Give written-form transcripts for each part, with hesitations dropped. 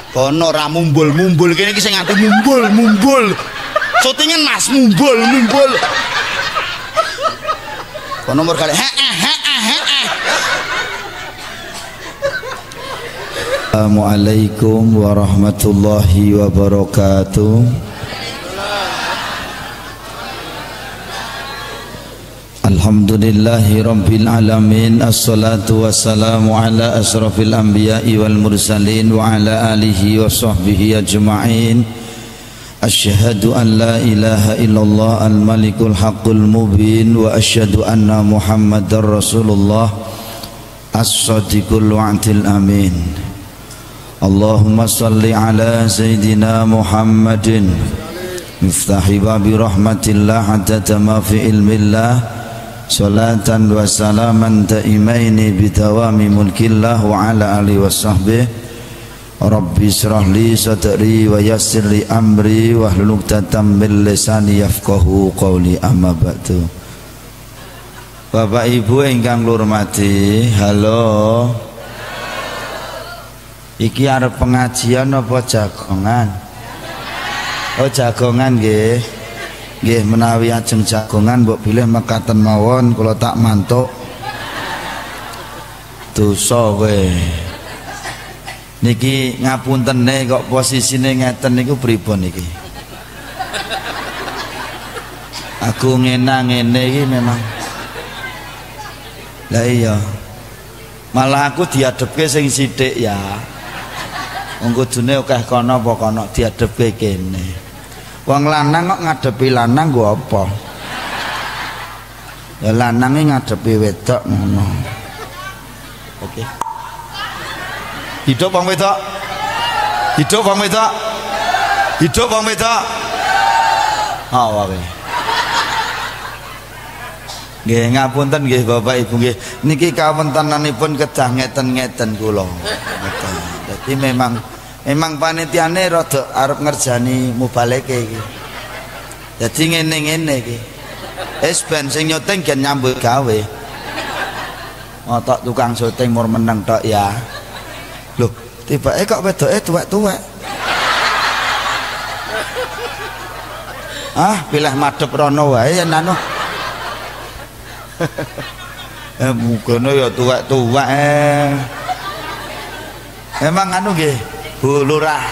Kono ora mumbul-mumbul kene iki sing nganti mumbul. Syutingan Mas mumbul. Kono nomor kali Assalamualaikum warahmatullahi wabarakatuh. Alhamdulillahi rabbil alamin. Assalatu wassalamu ala asrafil anbiya'i wal mursalin wa ala alihi wa sahbihi ajma'in. Asyhadu an la ilaha illallah al-malikul haqqul mubin wa asyhadu anna muhammadar rasulullah as-sadiqul wa'dil amin. Allahumma salli ala sayyidina Muhammadin miftahi babi rahmatillah hatta ma fi ilmillah salatan wa salaman ta'imaini bidawami mulkillah wa ala alihi wa sahbihi. Rabbi israh li sadri wa yassir li amri wahlul 'uqdatam min lisani yafqahu qawli, amma ba'du. Bapak Ibu ingkang kula hormati, halo. Iki arep pengajian apa jagongan? Oh jagongan nggih. Nggih menawi ajeng jagongan mbok bilih mekaten mawon kula tak mantuk. Dosa kowe. Niki ngapuntene kok posisine ngeten niku pripun niki? Aku ngene iki memang. Lah iya. Malah aku diadepke sing sithik ya. Wong kudune akeh kono apa kono diadepke kene. Wong lanang kok ngadepi lanang nggo apa? Ya lanange ngadepi wedok ngono. Oke. Hidup wong wedok. Hidup wong wedok. Hidup wong wedok. Awake. Nggih ngapunten nggih Bapak Ibu nggih. Niki kawontenanipun kedah ngeten-ngeten kula. Jadi memang panitiane rada arep ngerjani mubaleke iki. Dadi ngene-ngene iki. Wis ben sing nyuting gen nyambut gawe. Otak tukang syuting mur meneng tok ya. Loh, tibake kok wedoke tuwek-tuwek. Ah, pilih madhep rono wae yen anu. Mugane ya tuwek-tuwek. Memang anu nggih, Bu Lurah.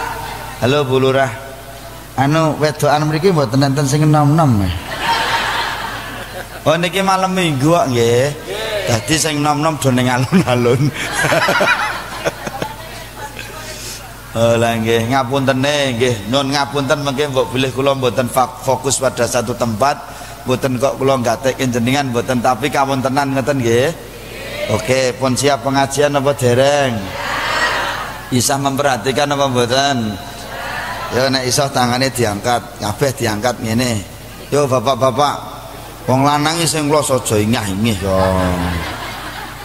Halo Bu Lurah. Anu wedokan mriki mboten enten sing enom-enom. Oh niki malam Minggu kok nggih. Dadi sing enom-enom do ning alun-alun. Oh lah nggih, ngapuntene nggih. Nun ngapunten mengke mbok bilih kula mboten fokus pada satu tempat, mboten kok kula gatekke jenengan mboten, tapi kawontenan ngeten nggih. Oke, pun siap pengajian apa dereng? Isa memperhatikan apa mboten? Ya nek iso tangane diangkat, kabeh diangkat ngene. Yo bapak-bapak, wong lanang sing klos aja ingah-ingih yo.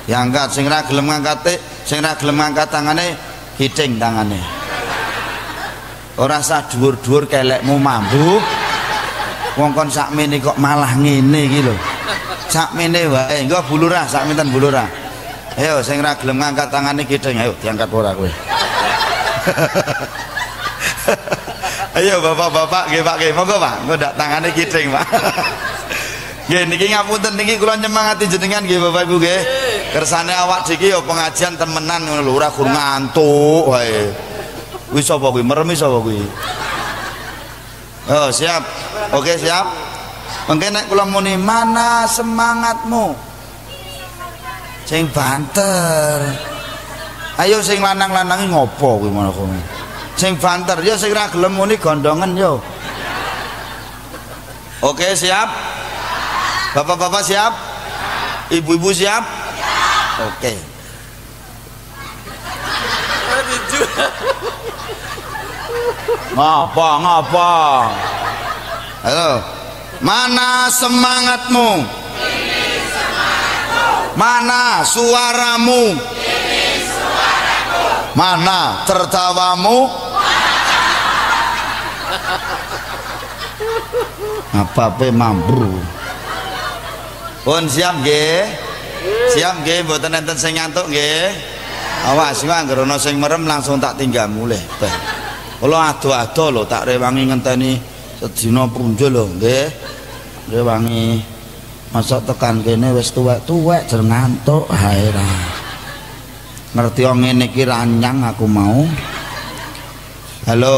Diangkat sing ra gelem ngangkate, sing ra gelem ngangkat tangane kiting tangane. Ora sah dhuwur-dhuwur kelekmu mambu. Wong kon sakmene kok malah ngene iki lho. Sakmene wae, engko Bu Lurah, sakminten Bu Lurah. Ayo sing ra gelem ngangkat tangane kiting, ayo diangkat ora kowe. Ayo bapak-bapak nggih Pak nggih monggo Pak engko ndak tangane kiting Pak. Nggih niki ngapunten niki kula nyemangati jenengan nggih Bapak Ibu nggih. Kersane awak iki ya pengajian temenan ngono lho ora gur ngantuk wae. Kuwi sapa kuwi meremi sapa kuwi? Oh siap. Oke siap. Mengke nek kula muni mana semangatmu? Sing banter. Ayo sing lanang-lanange ngopo kuwi ngono kuwi. Sing banter ya sing ra gelem muni gondongen yo. Oke, siap? Bapak-bapak siap? Ibu-ibu siap? Oke. Ngapa? Halo. Mana semangatmu? Mana suaramu? Mana tertawamu? Apa-apa mampu. Pun siap nggih? Siap nggih, mboten enten sing ngantuk nggih. Awas sing anggere ana sing merem langsung tak tinggal mulih. Kula ado-ado lho tak rewangi ngenteni sedina prunjul lho nggih. Rewangi masuk tekan kene wis tuwek-tuwek jer ngantuk hae ra. Ngerti wong ngene iki ranyang aku mau. Halo.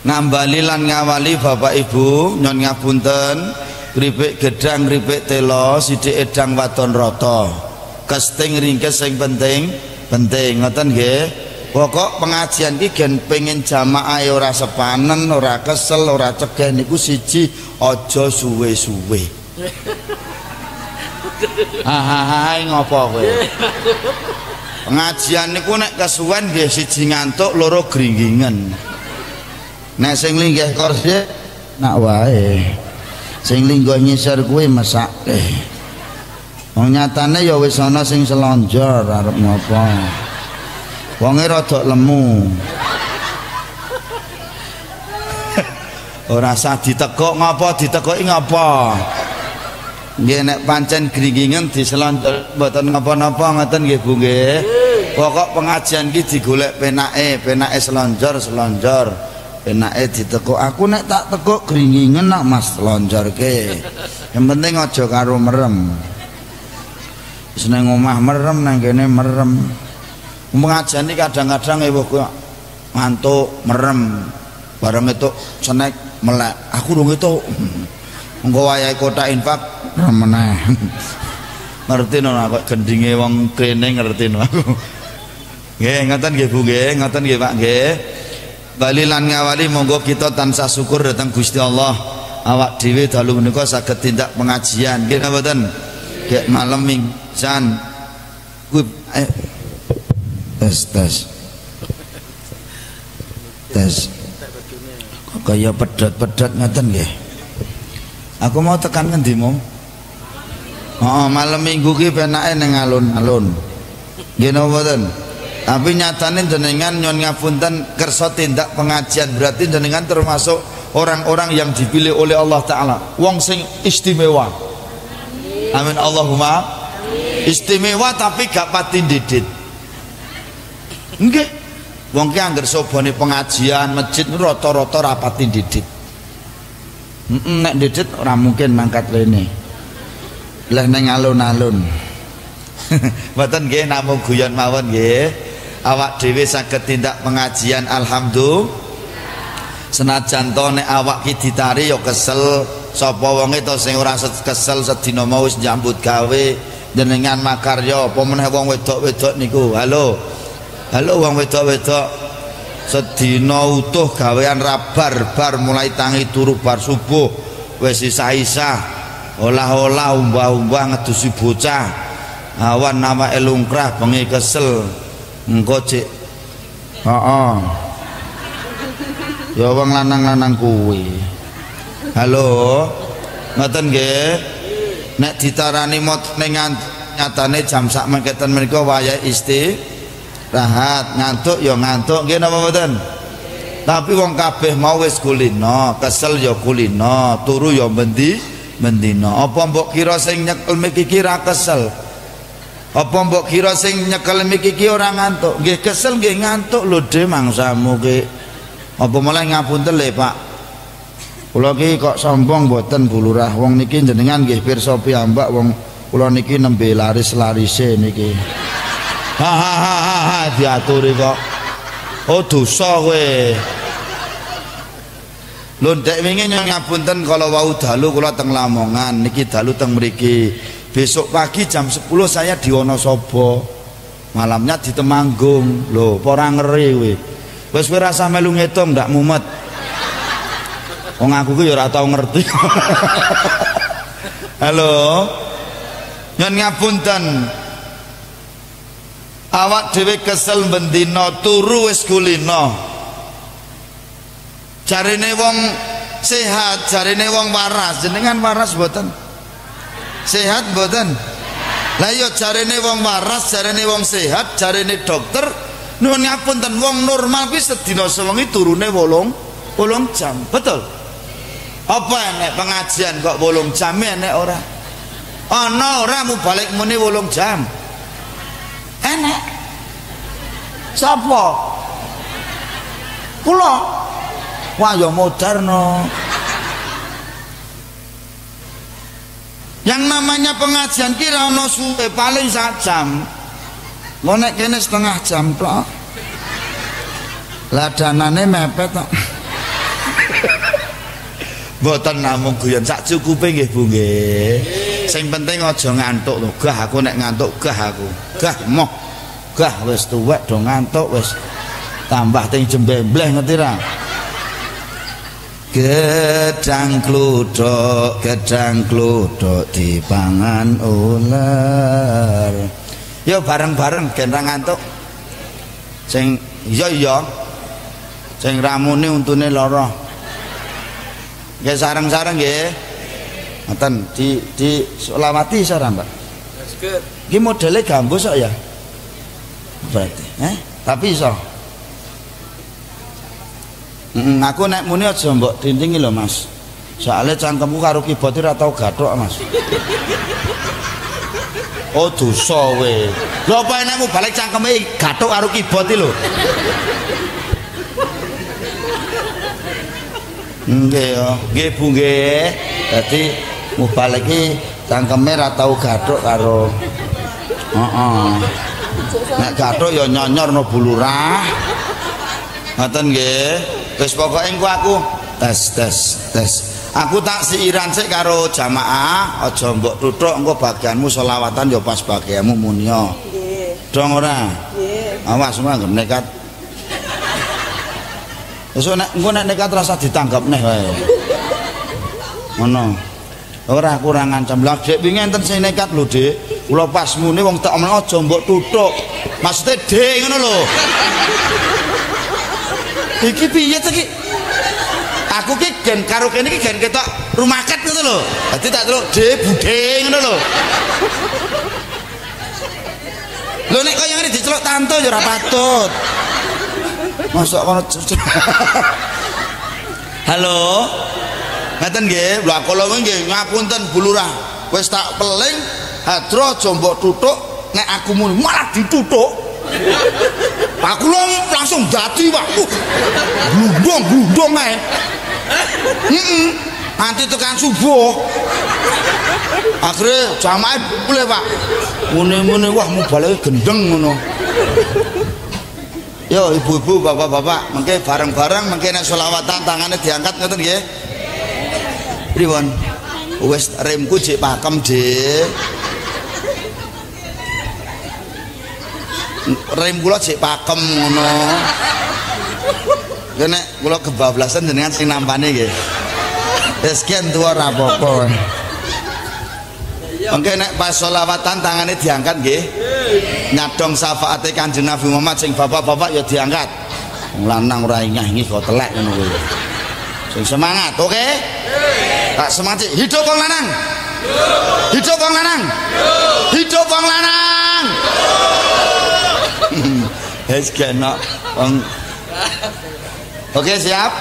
Ngambali lan ngawali Bapak Ibu nyon ngapunten. Kripik gedang, kripik telo, sithik edang wadon rata. Kesting ringkes sing penting ngoten nggih. Pokok pengajian iki gen pengen jamaah ora sepanen, ora kesel, ora cegah niku siji aja suwe-suwe. Ngopo kowe? Pengajian niku nek kesuwen nggih siji ngantuk, loro gringgingen. Nek sing linggih kursi nak wae. Sing linggo nyisir kuwi mesake. Wong nyatane ya wis ana sing selonjor arep ngopo. Wonge rada lemu. Ora sah ditekuk ngopo, ditekoki ngopo. Nggih nek pancen gringgingen diselonjor mboten napa-napa ngoten nggih Bu nggih. Pokok pengajian iki digolek penake selonjor. Enake ditekuk aku nek tak tekuk gringgingen nak Mas lonjorke. Yang penting aja karo merem. Wis nang omah merem nang kene merem. Pengajian iki kadang-kadang kok ngantuk merem. Bareng itu senek melek. Aku durung itu. Engko wayahe kotak infak meneh. Ngerti no kok gendinge wong kene ngerti no aku. Nggih ngoten nggih Bu nggih, ngoten nggih Pak nggih. Bali lan ngawali monggo kita tansah syukur datang Gusti Allah. Awak dhewe dalu menika saged tindak pengajian. Nggih napa mboten? Nggih malam mingsan. Kuwi tes. Kok kaya pedhot-pedhot ngoten nggih. Aku mau tekan ngendi mong? Malam minggu ki penake ning alun-alun. Nggih napa mboten? Tapi nyatane jenengan nyon ngapunten kersa tindak pengajian berarti jenengan termasuk orang-orang yang dipilih oleh Allah Ta'ala, wong sing istimewa. Amin Allahumma. Istimewa tapi gak pati didit. Nggih. Wong ki angger sobane pengajian masjid rata-rata ra pati didit. Nek didit ora mungkin mangkat rene. Lah ning alun-alun. Mboten nggih namung guyon mawon nggih. Awak dhewe saged tindak pengajian alhamdulillah. Senajan to nek awak ki ditari ya kesel, sapa wonge to sing ora kesel sedina mau wis nyambut gawe jenengan makarya apa meneh wong wedok-wedok niku. Halo wong wedok-wedok sedina utuh gawean rabar mulai tangi turu bar subuh wis isa-isa olah-olah umbah-umbah ngedusi bocah awan nama elungkrah bengi kesel. Engko cek ya wong lanang-lanang kuwi. Halo ngoten nggih. Nek ditarani mot ning nyatane jam sak mengketen menika wayah istirahat, ngantuk ya ngantuk nggih napa mboten. Tapi wong kabeh mau wis kulino, kesel ya kulino, turu ya mendina. Apa mbok kira sing nyekel miki ra kesel? Apa mbok kira sing nyekel miki ora ngantuk? Nggih kesel nggih ngantuk lho dhe mangsamu ki. Apa mulai ngapunten le Pak. Kula ki kok sombong mboten Bu Lurah. Wong niki jenengan nggih pirsa piyambak wong kula niki nembe laris-larise niki. Ha diaturi kok. Oh dosa kowe. Lho ndek wingi ngapunten kala wau dalu kula teng Lamongan niki dalu teng mriki. Besok pagi jam 10 saya di Wonosobo. Malamnya di Temanggung. Lho, ora ngeri kowe. Wis kowe rasa melu ngitung ndak mumet. Wong aku ku ya ora tau ngerti. Halo. Nyon ngapunten. Awak dhewe kesel bendina turu wis kulino. Jarine wong sehat, jarine wong waras. Jenengan waras mboten? Sehat mboten? Lah iya jarene wong waras, jarene wong sehat, jarene dokter nuwun ngapunten wong normal kuwi sedina sewengi turune 8 jam. Betul? Apa enek pengajian kok 8 jam enek ora? Ana ora mu balik muni 8 jam. Enek. Sapa? Kula. Wah ya moderno. Yang namanya pengajian kira ono suwe paling 1 jam. Mau nek kene setengah jam tok. Lah danane mepet tok. Mboten namung guyon sak cukupe nggih Bu nggih. Sing penting aja ngantuk lho. Gah aku nek ngantuk gah aku. Gah moh. Gah wis tuwek do ngantuk wis. Tambah ting jembembleh ngerti ra? Gedang kluduk dipangan ular. Yo bareng-bareng gendang ngantuk. Sing iya sing ramune untune lara. Nggih sareng-sareng nggih. Ngoten di selawati sareng, Mbak. Iki modele gambus kok ya. Berarti, tapi iso. Aku nek muni aja mbok tintingi lho Mas. Soale cangkemku karo keyboard ora tau gathok Mas. Oh dosa we. Lho apa enakmu balik cangkeme gathok karo keyboard lho. Nggih Bu nggih. Dadi mubalik iki cangkeme ora tau gathok karo nek gathok ya nyonyor no bulurah. Ngoten nggih. Wis pokoke engko aku tes. Aku tak siiran sik karo jamaah, aja mbok tuthuk engko bagianmu selawatan ya pas bagianmu munya. Nggih. Dong ora? Nggih. Awas mangke nekat. Wis engko nek nekat rasa ditanggap neh wae. Ngono. Ora kurang ngancam. Lah Dik wingi enten sing nekat lho Dik. Kula pas muni wong tak omong aja mbok tuthuk. Maksude Dik ngono lho. Iki piye to iki? Aku ki gen karo kene iki gen ketok rumaket ngono lho. Dadi tak delok de budhe ngono lho. Lho nek kaya ngene diceluk tanto ya ora patut. Mosok kono. Halo. Ngaten nggih, lha kula nggih ngapunten Bu Lurah. Wis tak peling hadro aja mbok tuthuk nek aku muni malah dituthuk. Aku langsung dadi Pak. Glundung ae. Nanti tekan subuh. Akhirnya jamaah boleh Pak. Mune-mune wah mau balik gendeng ngono. Yo ibu-ibu, bapak-bapak, mengke bareng-bareng mengke nek selawatan tangannya diangkat ngoten nggih. Pripun? Wis remku jek pakem, Dik. Rem kula jek pakem ngono. Ya nek kula kebablasan jenengan sing nampane nggih. Wis kian tuwa ora apa-apa. Mengke nek pas selawatan tangane diangkat nggih. Nyadong syafaate Kanjeng Nabi Muhammad sing bapak-bapak ya diangkat. Wong lanang ora ingah-ingi kok telek ngono kuwi. Sing semangat, oke? Tak semangat. Hidup wong lanang. Hidup wong lanang. Hidup wong lanang. Wis kena wong. Oke, siap?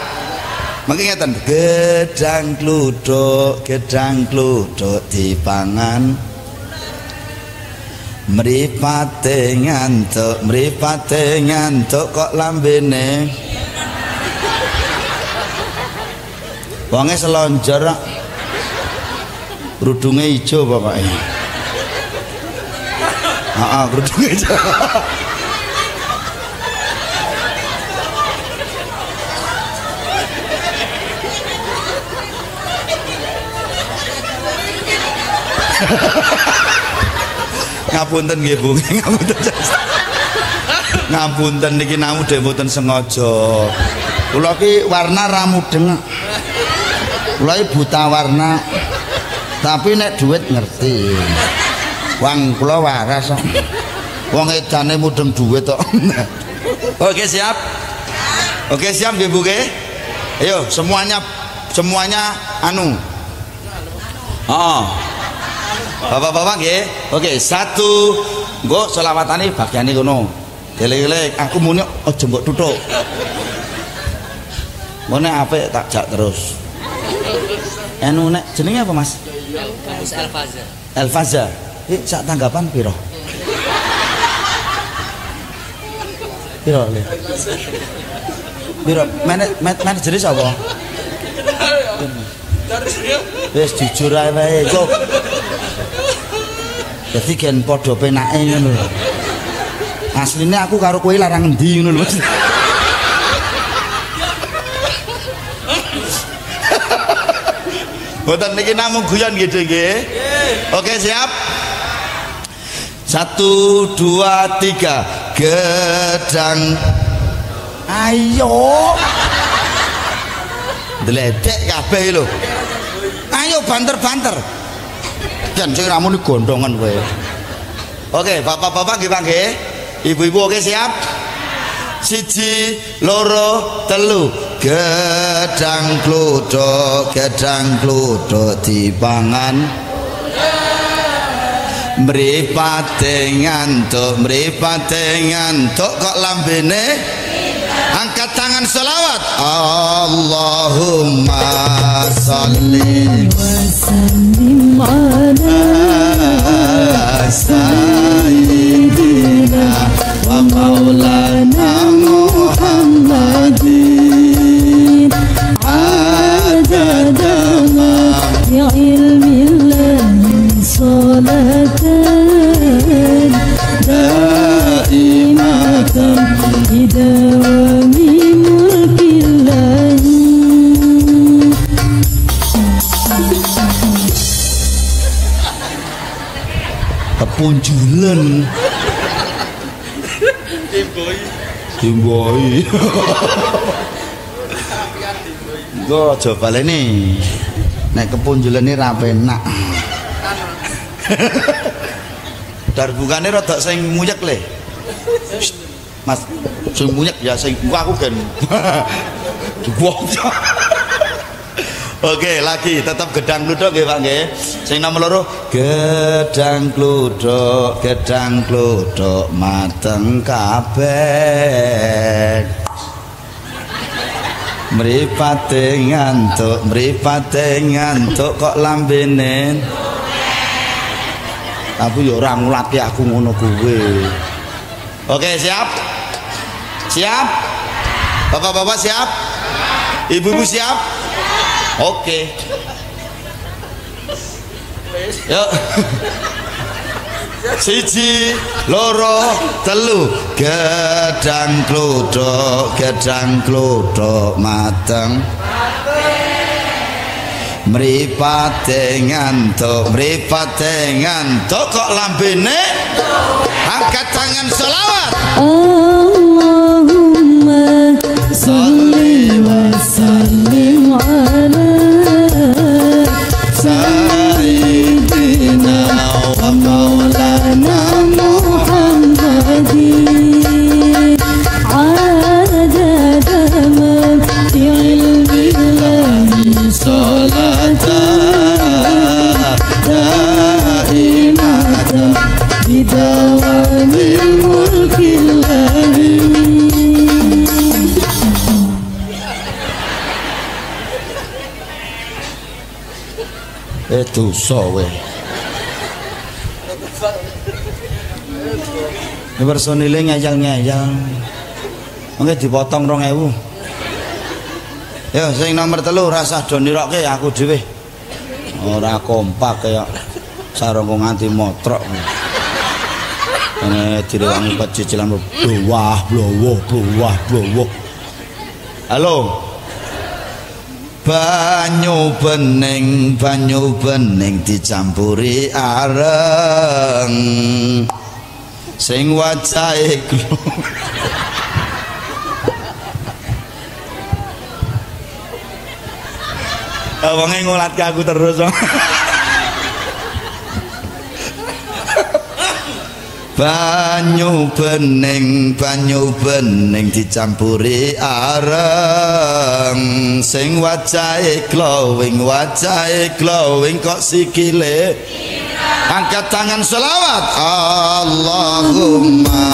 Mangke ngeten, gedang kluduk dipangan. Mripate ngantuk kok lambene. Wonge selonjor kok. Grudunge ijo pokoke. Heeh, grudunge ijo. Ngapunten nggih Bu, ngapunten niki namu dhewe mboten sengaja. Kula ki warna ra mudeng. Kula buta warna. Tapi nek duit ngerti. Wong kula waras kok. Wong edane mudeng duit kok. Oke, siap? Oke, siap nggih Bu nggih? Ayo semuanya anu. Bapak-bapak nggih. Oke, 1. Engko selawatane bagiane ngono. Gelek-gelek aku muni aja mbok tuthuk. Mone apik tak jak terus. Anu nek jenenge apa Mas? Elfaza. Elfaza. Iki sak tanggapan piro? Piro le? Piro manajer sapa? Wis jujur ae wae kok. Dadi gen padha penake ngono lho. Asline aku karo kowe larang endi ngono lho. Boten niki namung guyon gitu nggih. Oke, siap? 1 2 3 gedang. Ayo. Dledek kabeh lho. Ayo banter-banter. Jan sing ramune gondongan kowe. Oke, bapak-bapak nggih Pak nggih. Ibu-ibu oke siap? 1 2 3 gedang kluduk dipangan. Mripate ngantuk kok lambene angkat tangan selawat. Allahumma sholli wa sallim ala sayyidina wa maulana Muhammadin adada ma fi ilmillahi salatan daimatan bidawami mulkillahi. Kepunjulan Timboi Go coba ini nek kepunjulan ini rapenak darbukane rada sing muyek le Mas sing muyek ya sing aku kan dibuang. Oke lagi tetap gedang kluduk nggih Pak nggih. Sing nomor 2 gedang kluduk mateng kabeh. Mripate ngantuk kok lambene. Aku ya ora ngulatke aku ngono kuwe. Oke siap? Siap? Bapak-bapak siap? Ibu-ibu siap? Oke. Yuk. 1 2 3 gedang kluduk mateng. Mripate ngantuk kok lambene angkat tangan selawat. Allahumma sholli wa sallim ala sayyidina wa maulana Muhammadin adada ma fi ilmillahi salatan daimatan bidawami mulkillahi. Itu sowe. Ini personile ngeyel-ngeyel. Mungkin dipotong 2.000. Ya, sing nomor 3 rasah do nirokke aku dhewe. Ora kompak kaya sarung nganti motrok. Ini direwangi pecicilan blowah. Halo. Banyu bening dicampuri areng sing wajahe wonge ngulatke aku terus. Banyu bening dicampuri areng sing wajahe glowing kok sikile angkat tangan selawat. Allahumma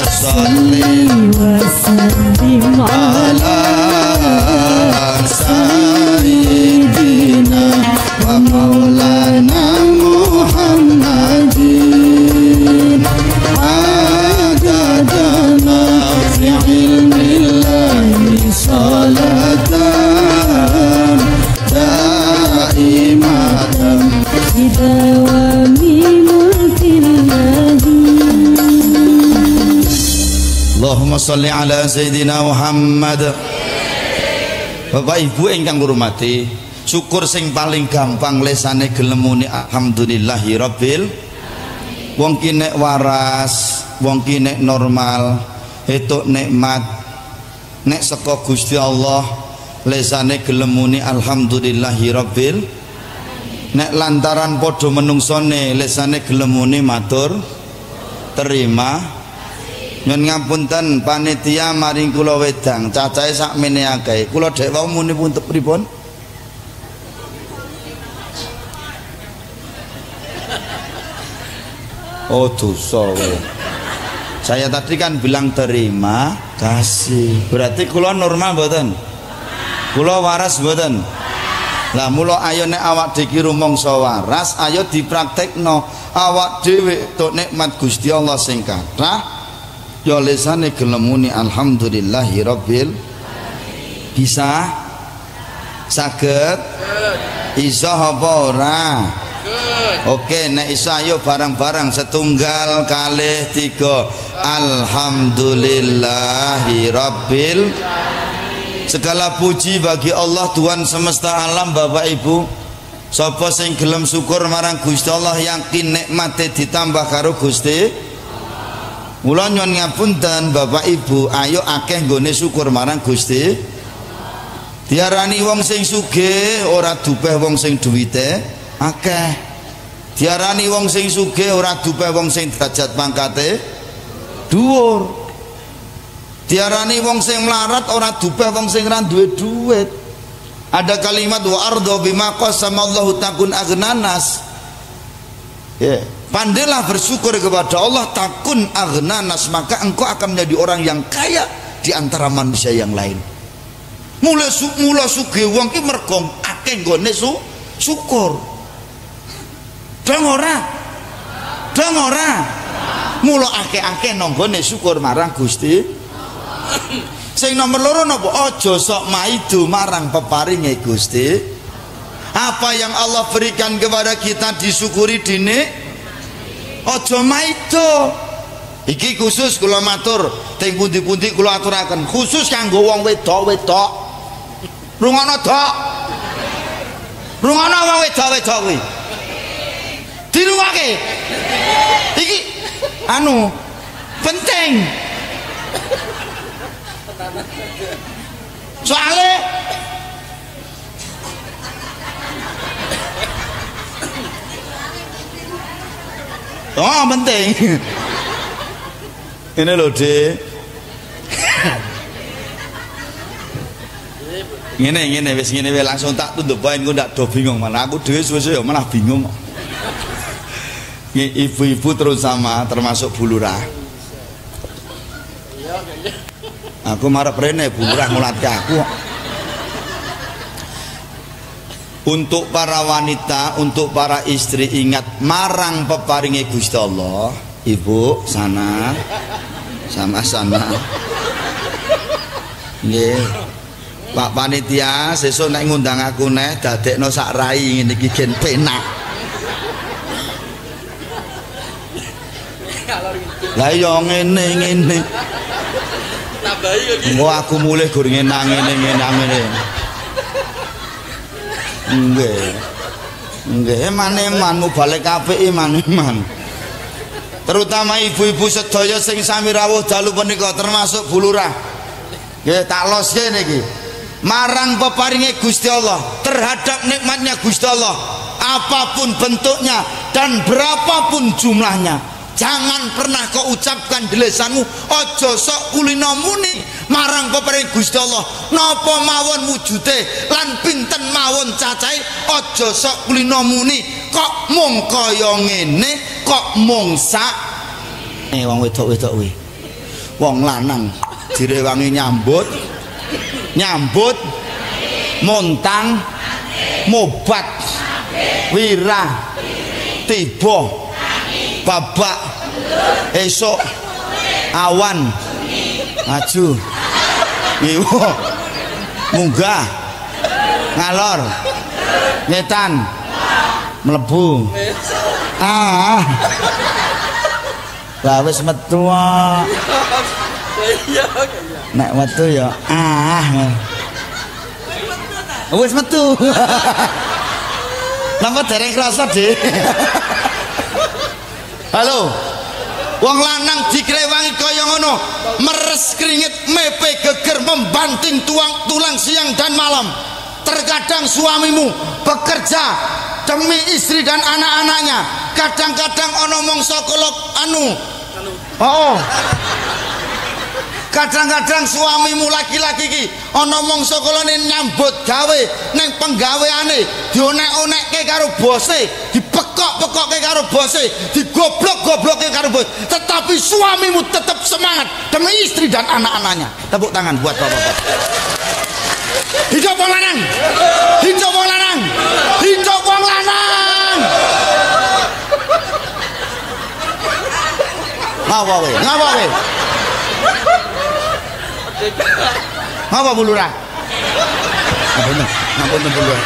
sholli wa sallim ala sayyidina wa maulana Muhammadin adada ma fi sholli ala Sayyidina Muhammad. Bapak Ibu ingkang kurmati, syukur sing paling gampang lesane gelem muni alhamdulillahirabbil. Wong ki nek waras, wong ki nek normal, etuk nikmat nek saka Gusti Allah lesane gelem muni alhamdulillahirabbil. Nek lantaran padha menungsone lesane gelem muni matur terima. Nyun ngapunten panitia maring kula wedang cacahe sakmene akeh. Kula dhek wau muni punten pripun? Oh dosa kowe. Saya tadi kan bilang terima kasih. Berarti kula normal mboten? Kula waras mboten? Lah mula ayo nek awak dhewe rumangsa waras, ayo dipraktekno. Awak dhewe tok nikmat Gusti Allah sing kathah ya lesane gelem muni alhamdulillahirabbil. Bisa? Saged? Iso apa ora? Oke, nek iso ayo barang-barang setunggal kalih tiga alhamdulillahirabbil. Segala puji bagi Allah Tuhan semesta alam. Bapak Ibu, sapa sing gelem syukur marang Gusti Allah yakin nikmate ditambah karo Gusti. Mula nyuwun ngapunten Bapak Ibu, ayo akeh nggone syukur marang Gusti. Diarani wong sing sugih ora dupeh wong sing duwite akeh. Diarani wong sing sugih ora dupeh wong sing derajat pangkate dhuwur. Diarani wong sing melarat ora dupeh wong sing ora duwe duit. Ada kalimat wa ardo bima qasamallahu takun aghnanas. Ya, pandailah bersyukur kepada Allah takun aghnanas, maka engkau akan menjadi orang yang kaya di antara manusia yang lain. Mula sugih wong ki mergo akeh nggone syukur. Dong ora? Mula akeh-akeh nonggone syukur marang Gusti. Sing nomor loro napa? Aja sok maido marang peparinge Gusti. Apa yang Allah berikan kepada kita disyukuri dine. Aja maido. Iki khusus kula matur teng pundi-pundi kula aturaken khusus kanggo wong wedok-wedok. Rungono dok. Rungono wong wedok-wedok kuwi. Dirungake. Iki anu penting. Soale oh penting. Ini loh deh. Ngene wis ngene wae langsung tak tunduk bae engko ndak do bingung malah aku dhewe suwe-suwe malah bingung. Ibu-ibu terutama termasuk Bu Lurah. Aku marep rene Bu Lurah ngulatke aku. Untuk para wanita, untuk para istri ingat marang peparinge Gusti Allah. Ibu sana sama-sama. Nggih. Pak panitia sesuk nek ngundang aku neh dadekno sak rai ngene iki gen penak. Lah yo ngene. Tambahi iki. Engko aku mulih gur ngene. Nggih eman-eman mubalik apik eman-eman. Terutama ibu-ibu sedaya sing sami rawuh dalu menika termasuk Bu Lurah. Nggih tak loske niki. Marang peparinge Gusti Allah, terhadap nikmatnya Gusti Allah, apapun bentuknya dan berapapun jumlahnya, jangan pernah kau ucapkan di lisanmu ojo sok kulino muni marang peparinge Gusti Allah napa mawon wujude lan pinten mawon cacahe, ojo sok kulino muni kok mung kaya ngene, kok mung sak wong wedok-wedok kuwi. Wong lanang direwangi nyambut montang mobat wirah tiba babak esok awan maju ngiwo munggah ngalor nyetan mlebu lah wis metu Nek metu ya wis metu. Napa dereng krasa, Dik? Halo. Wong lanang dikrewangi kaya ngono, meres keringet, mepe geger, membanting tulang siang dan malam. Terkadang suamimu bekerja demi istri dan anak-anaknya. Kadang-kadang ono mongso kolok kadang-kadang suamimu laki-laki ki ana mangsa kolone nyambut gawe ning penggaweane dionek-onekke karo bose, dipekok-pekokke karo bose, digoblok-goblokke karo bos, tetapi suamimu tetap semangat demi istri dan anak-anaknya. Tepuk tangan buat bapak-bapak. Hidup wong lanang, hidup wong lanang, hidup wong lanang. Ngawawe. Ngapa Bu Lurah? Ngapunten Bu Lurah.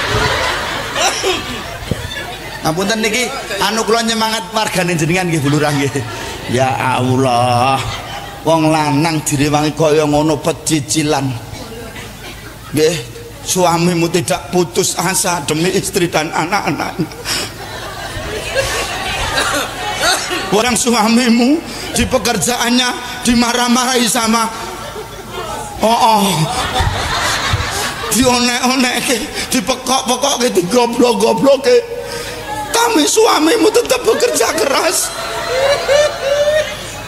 Ngapunten niki anu kula nyemangat wargane jenengan nggih Bu Lurah nggih. Ya Allah. Wong lanang direwangi kaya ngono pecicilan. Nggih, suamimu tidak putus asa demi istri dan anak-anaknya. Orang suamimu di pekerjaannya dimarah-marahi sama dionek-onekke, dipekok-pekokke, digoblok-goblokke, tapi suamimu tetap bekerja keras.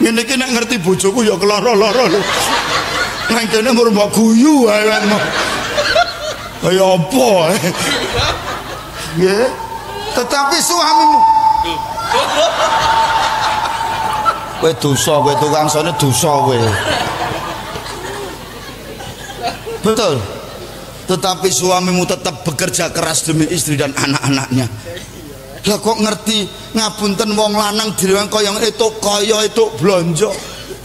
Ngene iki nek ngerti bojoku ya keloro-loro lho. Nang kene mur mbok guyu ae kan. Kaya apa? Nggih. Tetapi suamimu kowe dosa, kowe tukang sone dosa kowe. Betul. Tetapi suamimu tetap bekerja keras demi istri dan anak-anaknya. Lah kok ngerti ngapunten wong lanang direwang kaya itu blonjo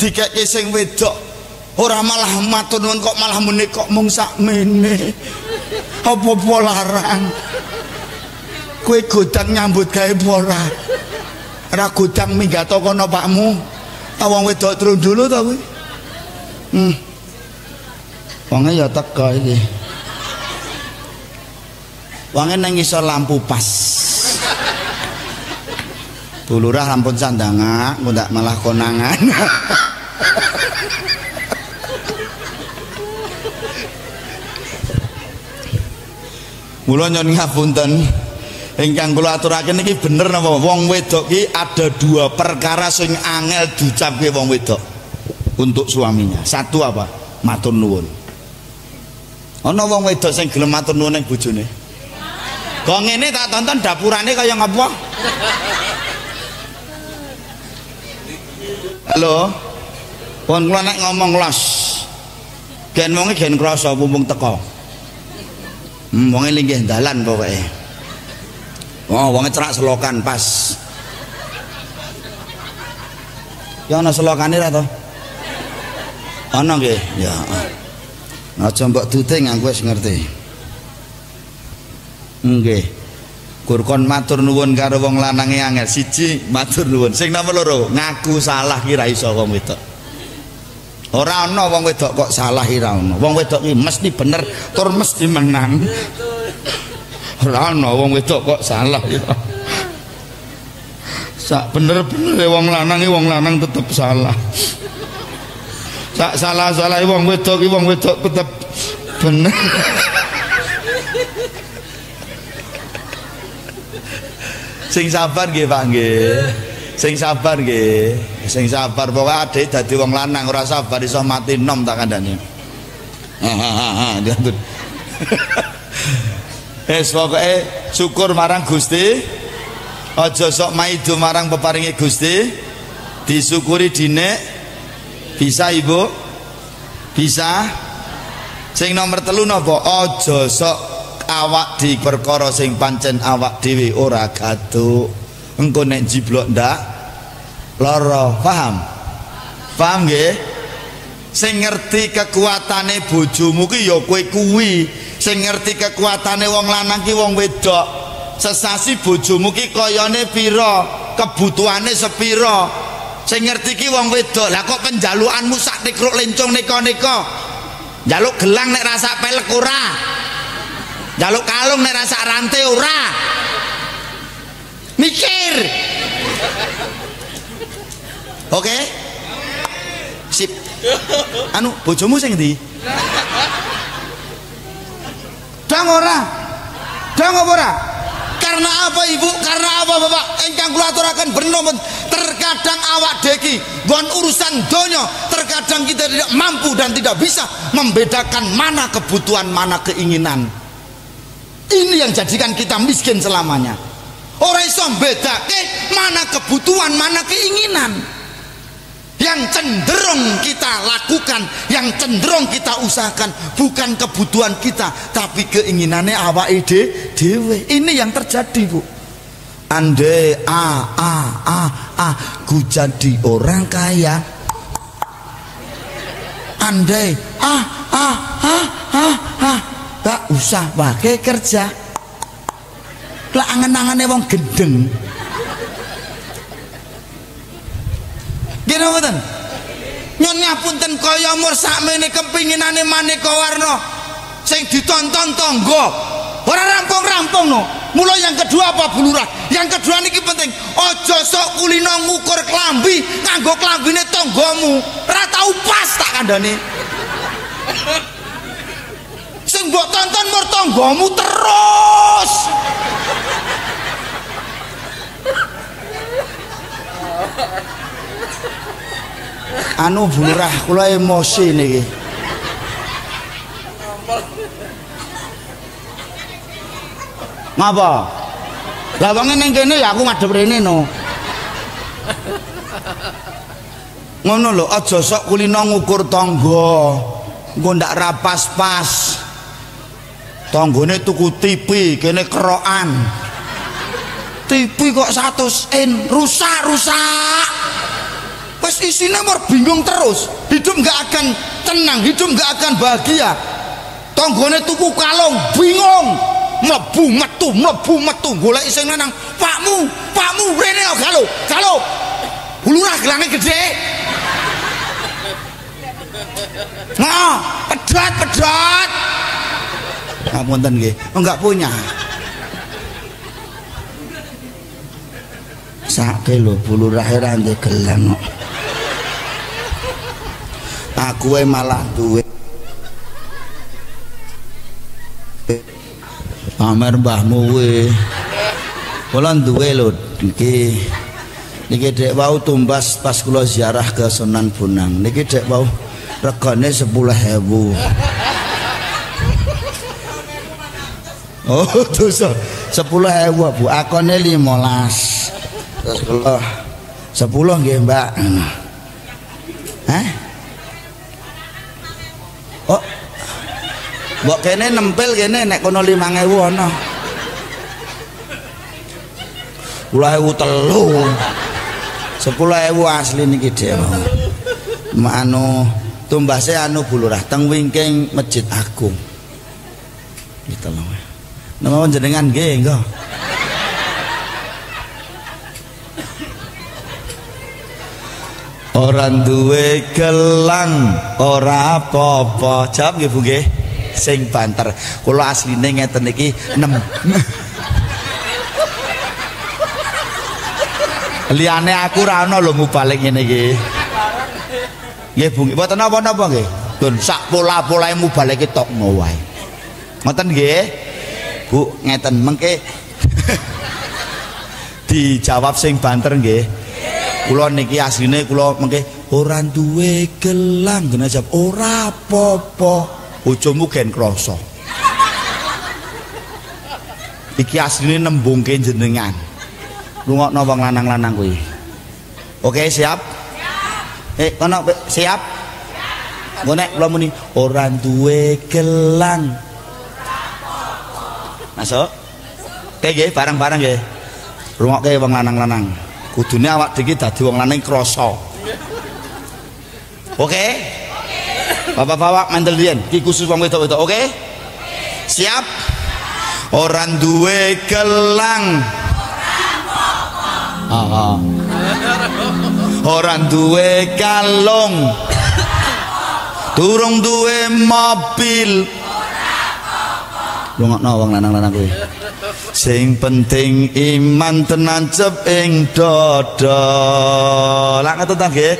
dikeke sing wedok ora malah matur nuwun kok malah muni kok mung sakmene. Apa-apa larang. Kowe godang nyambut gawe ora? Ora godang minggato kono pakmu. Wong wedok trundul ta kowe? Wonge ya teko iki. Wonge nang ngisor lampu pas. Bu Lurah ampun sandanga, engko ndak malah konangan. Mula nyon ngapunten, ingkang kula aturaken iki bener napa wong wedok ki ada dua perkara sing angel diucapke wong wedok untuk suaminya. Satu apa? Matur nuwun. Ana wong wedok sing gelem matur nuwun ning bojone. Kok ngene tak tonton dapurane kaya ngapa? Halo. Pun kula nek ngomong los. Gen wonge gen krasa mumpung teko. Wonge linggih dalan pokoke. Wonge cerak selokan pas. Ya ana selokane ra to? Ana nggih. Ya. Aja mbok duting aku wis ngerti. Nggih. Gur kon matur nuwun karo wong lanange angel. Siji matur nuwun. Sing nomor loro ngaku salah ki ra iso wong wedok. Ora ana wong wedok kok salah ki ra ono. Wong wedok ki mesti bener tur mesti menang. Ora ana wong wedok kok salah ki. Sak bener-benere wong lanang tetep salah. Sak salah-salahe wong wedok tetep bener. Sing sabar nggih Pak nggih. Sing sabar nggih. Sing sabar pokoke adek dadi wong lanang ora sabar iso mati enom tak kandhane. Diatur. Pokoke syukur marang Gusti. Aja sok maido marang peparinge Gusti. Disyukuri dine. Bisa Ibu? Bisa? Sing nomor 3 napa? Aja sok awak di perkara sing pancen awak dhewe ora gaduh. Engko nek jiblok ndak lara. Paham nggih? Sing ngerti kekuatane bojomu ki ya kowe kuwi. Sing ngerti kekuatane wong lanang ki wong wedok. Sesasi bojomu ki kayane pira, kebutuhane sepira. Sing ngerti ki wong wedok. Lah kok penjalukanmu sak tikruk lencong nika-nika. Njaluk gelang nek rasa pelek ora. Njaluk kalung nek rasa rantai ora. Mikir. Oke? Sip. Anu bojomu sing ndi? Dang ora? Dang apa ora? Karena apa Ibu? Karena apa Bapak? Engkang kula aturaken bener terkadang awak deki gon urusan donya, terkadang kita tidak mampu dan tidak bisa membedakan mana kebutuhan, mana keinginan. Ini yang jadikan kita miskin selamanya. Ora iso bedake mana kebutuhan, mana keinginan. Yang cenderung kita lakukan, yang cenderung kita usahakan bukan kebutuhan kita, tapi keinginannya awake dhewe. Ini yang terjadi, Bu. Andai aku jadi orang kaya. Andai gak usah pakai kerja. Lah angen-angene wong gendeng. Gini mboten? Nyon nyapunten kaya umur sakmene kepinginane maneka warna sing ditonton tangga. Ora rampung-rampung no. Mula yang kedua apa Bu Lurah? Yang kedua niki penting. Aja sok kulino ngukur klambi nganggo klambine tanggamu. Ora tau pas tak kandhane. Sing mbok tonton mur tanggamu terus. Anu Bu Lurah, kula emosi niki. Ngapa? Lah wong ning kene ya aku ngadep rene no. Ngono lho, aja sok kulino ngukur tangga. Engko ndak rapas-pas. Tanggane tuku TV, kene kerokan. TV kok 100 rusak-rusak. Wes isine mur bingung terus. Hidup enggak akan tenang, hidup enggak akan bahagia. Tanggane tuku kalung, bingung. Mlebu metu golek sing lanang. Pakmu rene kok galo. Lurah gelange gede. Nah, pedot. Ngapunten nggih, enggak punya. Sake lho Bu Lurah ora ndek gelang kok. Aku malah duwe. Pamer mbahmu kuwi. Kula duwe lho niki. Niki dek wau tumbas pas kula ziarah ke Sunan Bonang. Niki dek wau regane 10.000. Oh, dosa. 10.000 Bu, akone 15. Terus kula 10 nggih, Mbak. Hah? Oh. Mbok kene nempel kene nek kono 5.000 ana. 10.003. 10.000 asli niki dhewe. Anu tumbase anu Bu Lurah teng wingking Masjid Agung. Gitu lho. Nama jenengan nggih engko. Orang duwe gelang ora apa-apa. Jawab nggih Bu nggih. Sing banter. Kula asline ngeten iki 6. Liyane aku ra ono lho mubalik ngene iki. Nggih Bu, mboten napa-napa nggih. Dun sak pola-polae mubalik tok ngono wae. Ngoten nggih. Bu, ngeten mengke dijawab sing banter nggih. Kula niki asline kula mengke ora duwe gelang ngene jawab ora apa-apa. Bojomu gen krasa. Iki asline nembungke jenengan. Rungokno wong lanang-lanang kuwi. Oke, siap? Kono siap? Nggo nek kula muni ora duwe gelang. Masuk. Oke nggih, bareng-bareng nggih. Rungokke wong lanang-lanang. Kudune awak dhewe dadi wong lanang krasa. Oke? Bapak-bapak mandel riyen, iki khusus wong wedok-wedok, oke? Siap? Ora duwe gelang. ora duwe kalung, durung duwe mobil. Rungokno wong lanang-lanang kuwi. Sing penting iman tenancep ing dada. Lah ngoten ta nggih?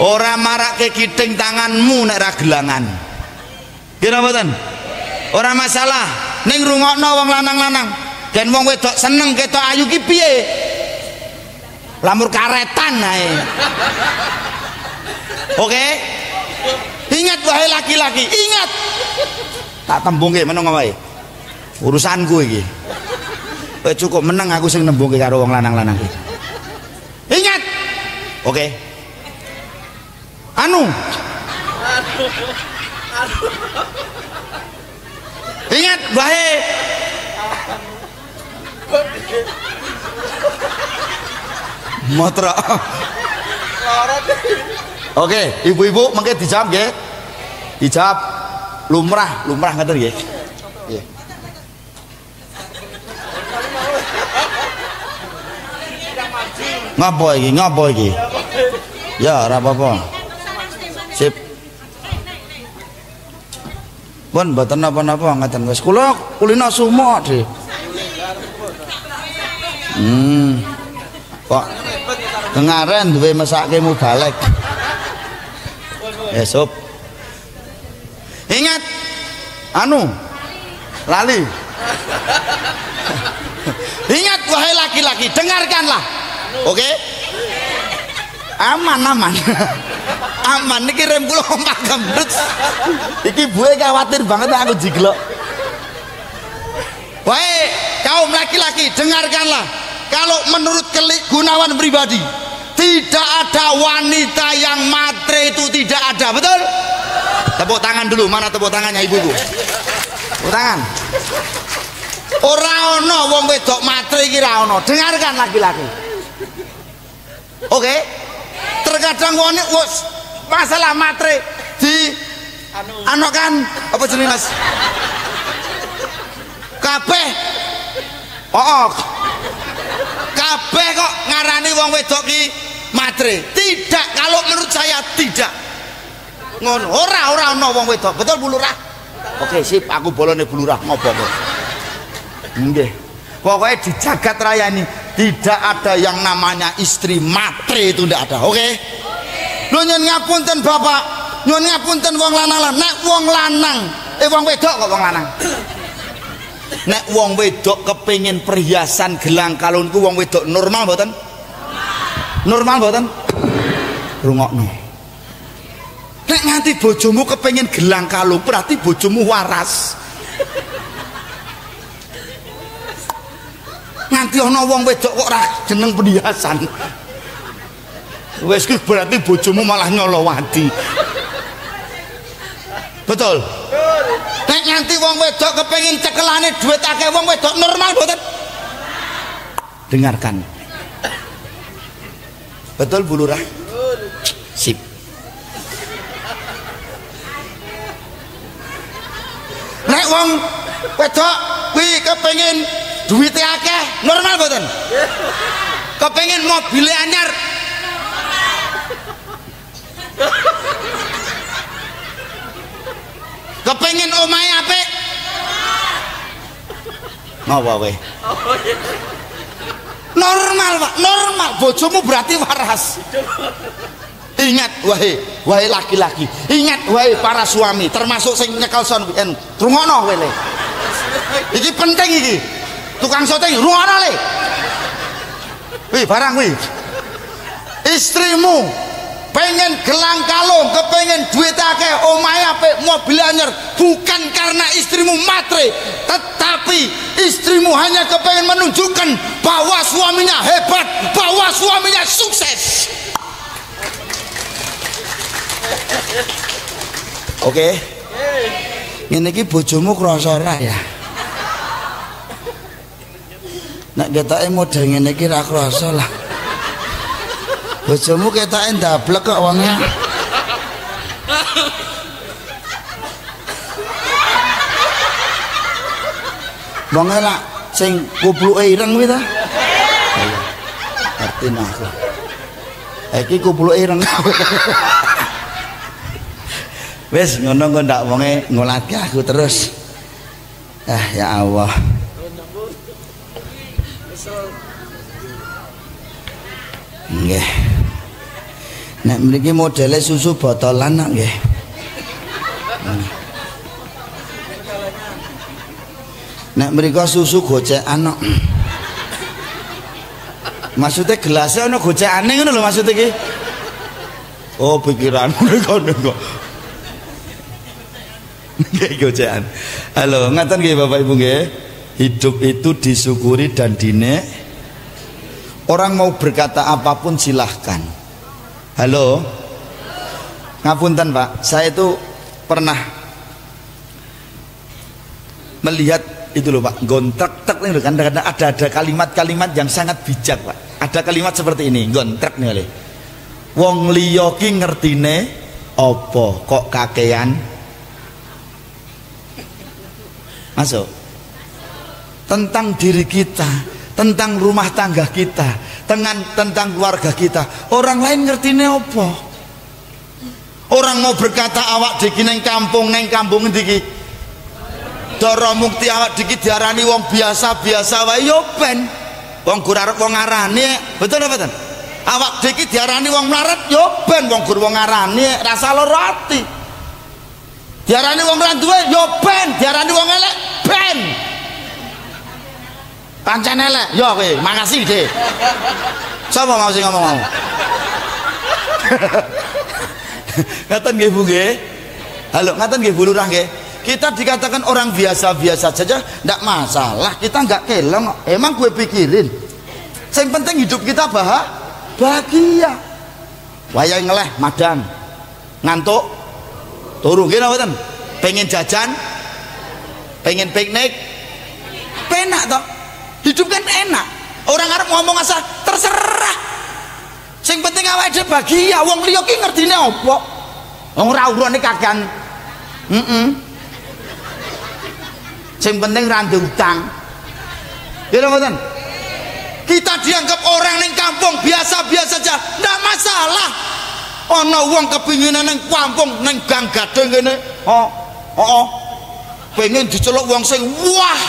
Ora marake kiting tanganmu nek ra gelangan. Nggih napa mboten? Ora masalah. Ning rungokno wong lanang-lanang. Dan wong wedok seneng ketok ayu ki piye? Lamur karetan ae. Oke? Ingat wahai laki-laki, ingat. Tak tembungke meneng wae. Urusanku iki. Kowe cukup meneng aku sing nembungke karo wong lanang-lanang iki. Ingat. Oke. Anu. Ingat wae. Motra. Oke, ibu-ibu mengke dijawab nggih. Dijawab lumrah ngoten nggih. Nggih. Ngapa iki? Ya, ora apa-apa. Sip. Pun mboten napa-napa ngaten wis. Kula kulino sumo, Dik. Kok kengaren duwe mesake mubalek. Esok. Ingat anu lali. Ingat wahai laki-laki, dengarkanlah. Oke? Aman. Aman niki rem kula ompak gembrut. Iki buwe khawatir banget aku jiglok. Wahai kaum laki-laki, dengarkanlah. Kalau menurut Gunawan pribadi, tidak ada wanita yang matre, itu tidak ada, betul? Tepuk tangan dulu, mana tepuk tangannya ibu-ibu? Tepuk tangan. Ora ono wong wedok matre iki ra ono. Dengarkan laki-laki. Oke? Terkadang wong masalah matre di anu kan apa jenenge Mas? Kabeh. Kabeh kok ngarani wong wedok ki matre. Tidak, kalau menurut saya tidak. Ngono, ora ono wong wedok. Betul Bu Lurah? Oke, sip, aku bolone Bu Lurah ngopo kok. Nggih. Pokoknya di jagat raya ini tidak ada yang namanya istri matre, itu tidak ada. Oke? Lho nyun ngapunten Bapak, nyun ngapunten wong lanang. Nek wong lanang, wong wedok kok wong lanang. Nek wong wedok kepengin perhiasan gelang kalung ku wong wedok normal mboten? Normal mboten? Rungokno. Nek nganti bojomu kepengin gelang kalung berarti bojomu waras. Nganti ana wong wedok kok ora jeneng perhiasan. Wes ki berarti bojomu malah nyolowati. Betul? Nek nganti wong wedok kepengin cekelane duit akeh wong wedok normal mboten? Dengarkan. Betul Bu Lurah? Sip. Nek wong wedok kuwi kepengin duwite akeh normal mboten? Kepengin mobil anyar. Kepengin omahe apik. Ngapa kowe? Normal, Pak, normal. Bojomu berarti waras. Ingat wahai laki-laki, ingat wahai para suami, termasuk sing nyekel son weekend. Rungokno kowe le. Iki penting iki. Tukang syuting rungokno le. Wih, barang wih. Istrimu pengen gelang kalung, kepengen duit akeh, omahe apik, mobil anyar, bukan karena istrimu matre, tetapi istrimu hanya kepengen menunjukkan bahwa suaminya hebat, bahwa suaminya sukses. Oke. Ngene iki bojomu krasa ora ya? Nek ketoke model ngene iki ra krasa lah. Bojomu ketoke ndablek kok wonge. Wonge lak sing kupluke ireng kuwi ta? Ngerti aku. Iki kupluke ireng. Wis ngono kok ndak wonge ngolatke aku terus. Ah ya Allah. Nggih. Nek mriki modele susu botolan nak nggih. Nek mriko susu gocekan kok. Maksudnya gelasnya ana gocekane ngono lho maksudnya iki. Oh, pikiranmu ngono kok. Nggih gocekan. Halo, ngaten nggih Bapak Ibu nggih. Hidup itu disyukuri dan dinik. Orang mau berkata apapun silahkan. Halo. Ngapunten Pak, saya itu pernah melihat itu loh Pak, gontrek tek nih kan ada kalimat-kalimat yang sangat bijak Pak. Ada kalimat seperti ini, gontrek nih oleh. Wong liya ki ngertine apa kok kakean? Masuk. Tentang diri kita, tentang rumah tangga kita, tentang keluarga kita. Orang lain ngertine apa? Orang mau berkata awak diki neng kampung ndiki. Dara mukti awak diki diarani wong biasa-biasa wae yo ben. Wong gur arep wong ngarani, betul apa betul? Awak diki diarani wong mlarat yo ben wong gur wong ngarani rasa lara ati. Diarani wong ra duwe yo ben, diarani wong elek ben. Pancen elek, yo kowe, makasih Dik. Sapa mau sing ngomong? Ngaten nggih Bu nggih. Halo, ngaten nggih Bu Lurah nggih. Kita dikatakan orang biasa-biasa saja ndak masalah, kita nggak keleng. Emang gue pikirin. Yang penting hidup kita bahagia. Wayang ngeleh madang. Ngantuk turu nggih napa mboten? Pengen jajan, pengen piknik. Penak toh. Hidup kan enak. Orang Arab ngomong asal terserah. Sing penting awake dhewe bahagia. Wong liya ki ngertine apa? Wong ora urune kakean. Sing penting ra utang. Ya mboten? Kita dianggap orang ning kampung biasa-biasa saja, ndak masalah. Ana wong kepingine ning kampung ning Gang Gading kene. Pengen diceluk wong sing wah.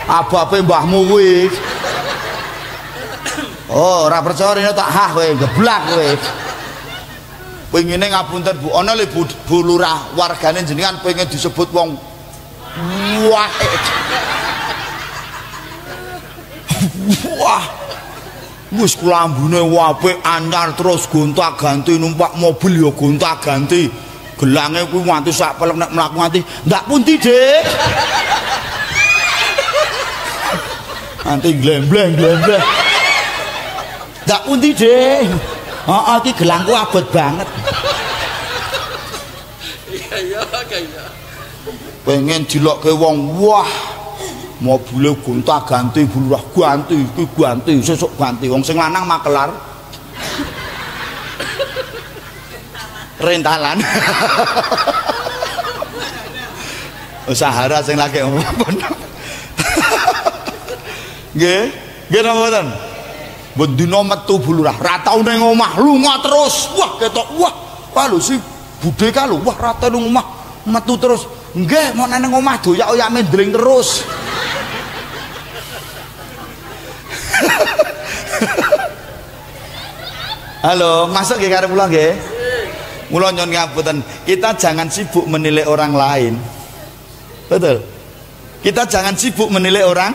Apa mbahmu kuwi? Oh, ora percaya rene tak hah kowe, geblak kowe. Pengine ngapunten Bu, ana le Bu Lurah wargane jenengan pengen disebut wong wah. Wah. Wis kulambune apik anyar terus gonta-ganti numpak mobil ya gonta-ganti. Gelange kuwi nganti sak pelek nek mlaku nganti ndak pundi, Dik. Nanti glembleng. Ndak pundi, Dik. Heeh, iki gelangku abot banget. Iya. Pengen dilokke wong wah. Mobile gonta-ganti, bulurah ganti, sesuk ganti. Wong sing lanang makelar. Rentalan. Usahara sing lagi ngomong. Nggih napa mboten? Bendina metu bulurah, ra tau ning omah, lunga terus. Wah, ketok wah lho si budhe ka lho, wah ra tau ning omah, metu terus. Nggih, mau nang omah doyak-oyak mendling terus. Halo, masuk nggih karep kula nggih. Mula nyuwun ngapunten, kita jangan sibuk menilai orang lain. Betul. Kita jangan sibuk menilai orang.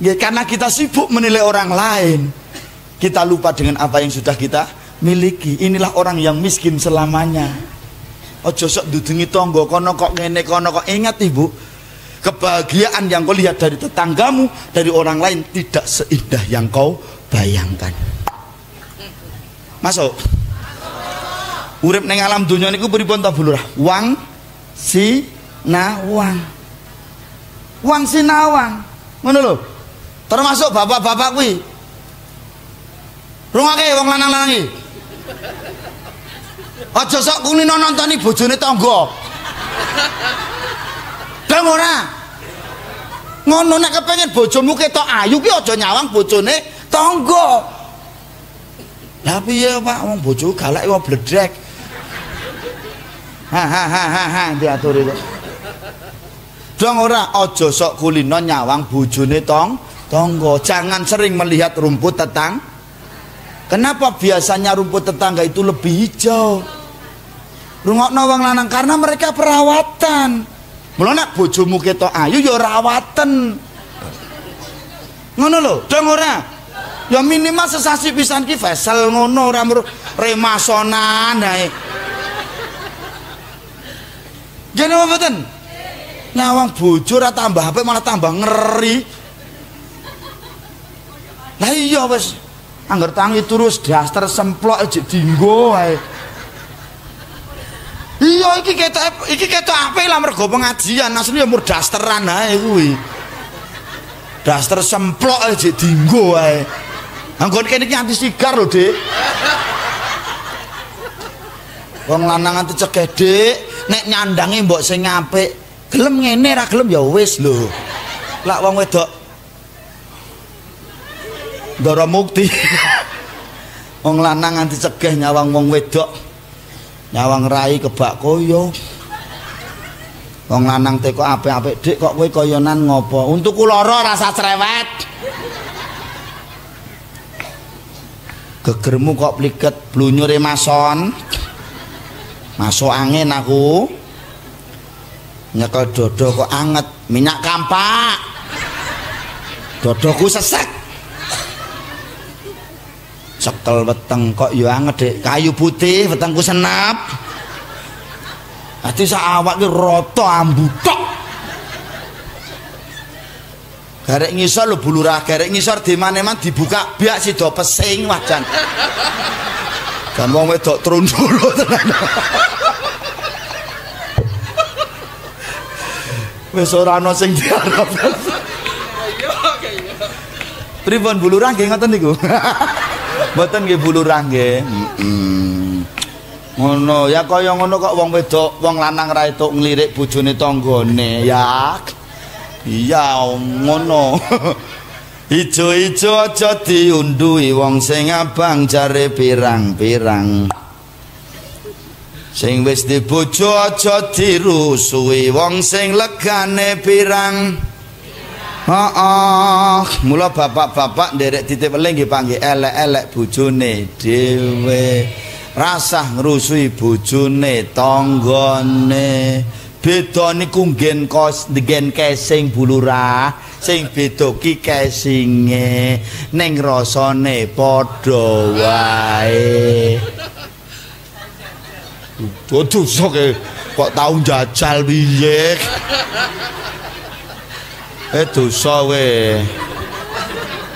Ya, karena kita sibuk menilai orang lain, kita lupa dengan apa yang sudah kita miliki. Inilah orang yang miskin selamanya. Ojo sok dudengi tonggo kono kok ngene kono kok. Ingat Ibu, kebahagiaan yang kau lihat dari tetanggamu, dari orang lain tidak seindah yang kau bayangkan. Masuk. Urip ning alam dunya niku pripun ta Bu Lurah? Wang sinawang. Wang sinawang. Ngono lho. Termasuk bapak-bapak kuwi. Rungake wong lanang-lanang iki. Aja sok kulino nontoni bojone tangga. Dang ora. Ngono nek kepengin bojomu ketok ayu ki aja nyawang bojone tangga. Lah piye Pak wong bojoku galak kok bledrek. Ha diatur itu. Dong ora aja sok kulino nyawang bojone tangga. Jangan sering melihat rumput tetangga. Kenapa biasanya rumput tetangga itu lebih hijau? Rungokno wong lanang karena mereka perawatan. Mula nek bojomu ketok ayu ya rawatan. Ngono lho, dong ora. Ya minimal sesasi pisan ki vesel ngono ora remasonan ae. Jane mboten. Nyawang bojo ora tambah apik malah tambah ngeri. Lah iya wis angger tangi terus daster semplok aja dienggo wae. Iya iki ketok apik lah mergo pengajian asline ya mur dasteran ae kuwi. Daster semplok aja dienggo wae. Anggon kene iki anti sigar lho, Dik. Wong lanang anti cegah, Dik. Nek nyandange mbok sing apik, gelem ngene ra gelem ya wis lho. Lak wong wedok Ndara Mukti. Wong lanang anti cegah nyawang wong wedok. Nyawang rai kebak koyo. Wong lanang teko apik-apik, Dik, kok kowe koyonan ngopo? Untukku lara rasa cerewet. Gegermu kok pliket blunyure mason. Masuk angin aku. Nyekel dodo kok anget, minyak kampak. Dodoku sesek. Cekel weteng kok ya anget, Dik. Kayu putih wetengku senap. Ati sak awak ki rata ambutok. Garek ngisor lho bulurah, garek ngisor dimane-man dibuka biak sida pesing wajan. Dan wong wedok trundul tenan. Wis ora ana sing diarep. Pripun bulurah nggih ngoten niku? Mboten nggih bulurah nggih. Ngono ya kaya ngono kok wong wedok, wong lanang ra entuk nglirik bojone tanggane ya. Iya ngono. Ijo-ijo aja diundhuhi wong sing abang jare pirang-pirang. Sing wis di bojo aja dirusuhi wong sing legane pirang. Mula bapak-bapak nderek titip eling nggih Pak nggih elek-elek bojone dhewe. Rasah ngrusuhi bojone tanggane. Beda niku nggen casing bulurah, sing beda ki casinge, ning rasane padha wae. Dosa kok tau njajal piye? Dosa we.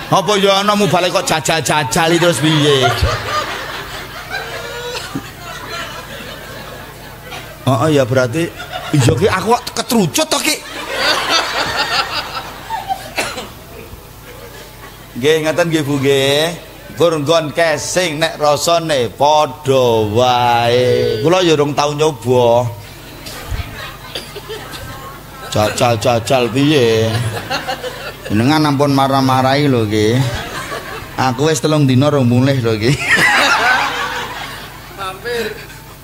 Apa ya anamu balik kok jajal-jajal terus piye? Oh ya berarti iya ki aku kok ketrucut to ki. Nggih ngaten nggih Bu nggih. Gur nggon casing nek rasane padha wae. Kula ya urung tau nyoba. Jajal-jajal piye? Jenengan ampun marah-marahi lho ki. Aku wis 3 dina rong mulih lho ki.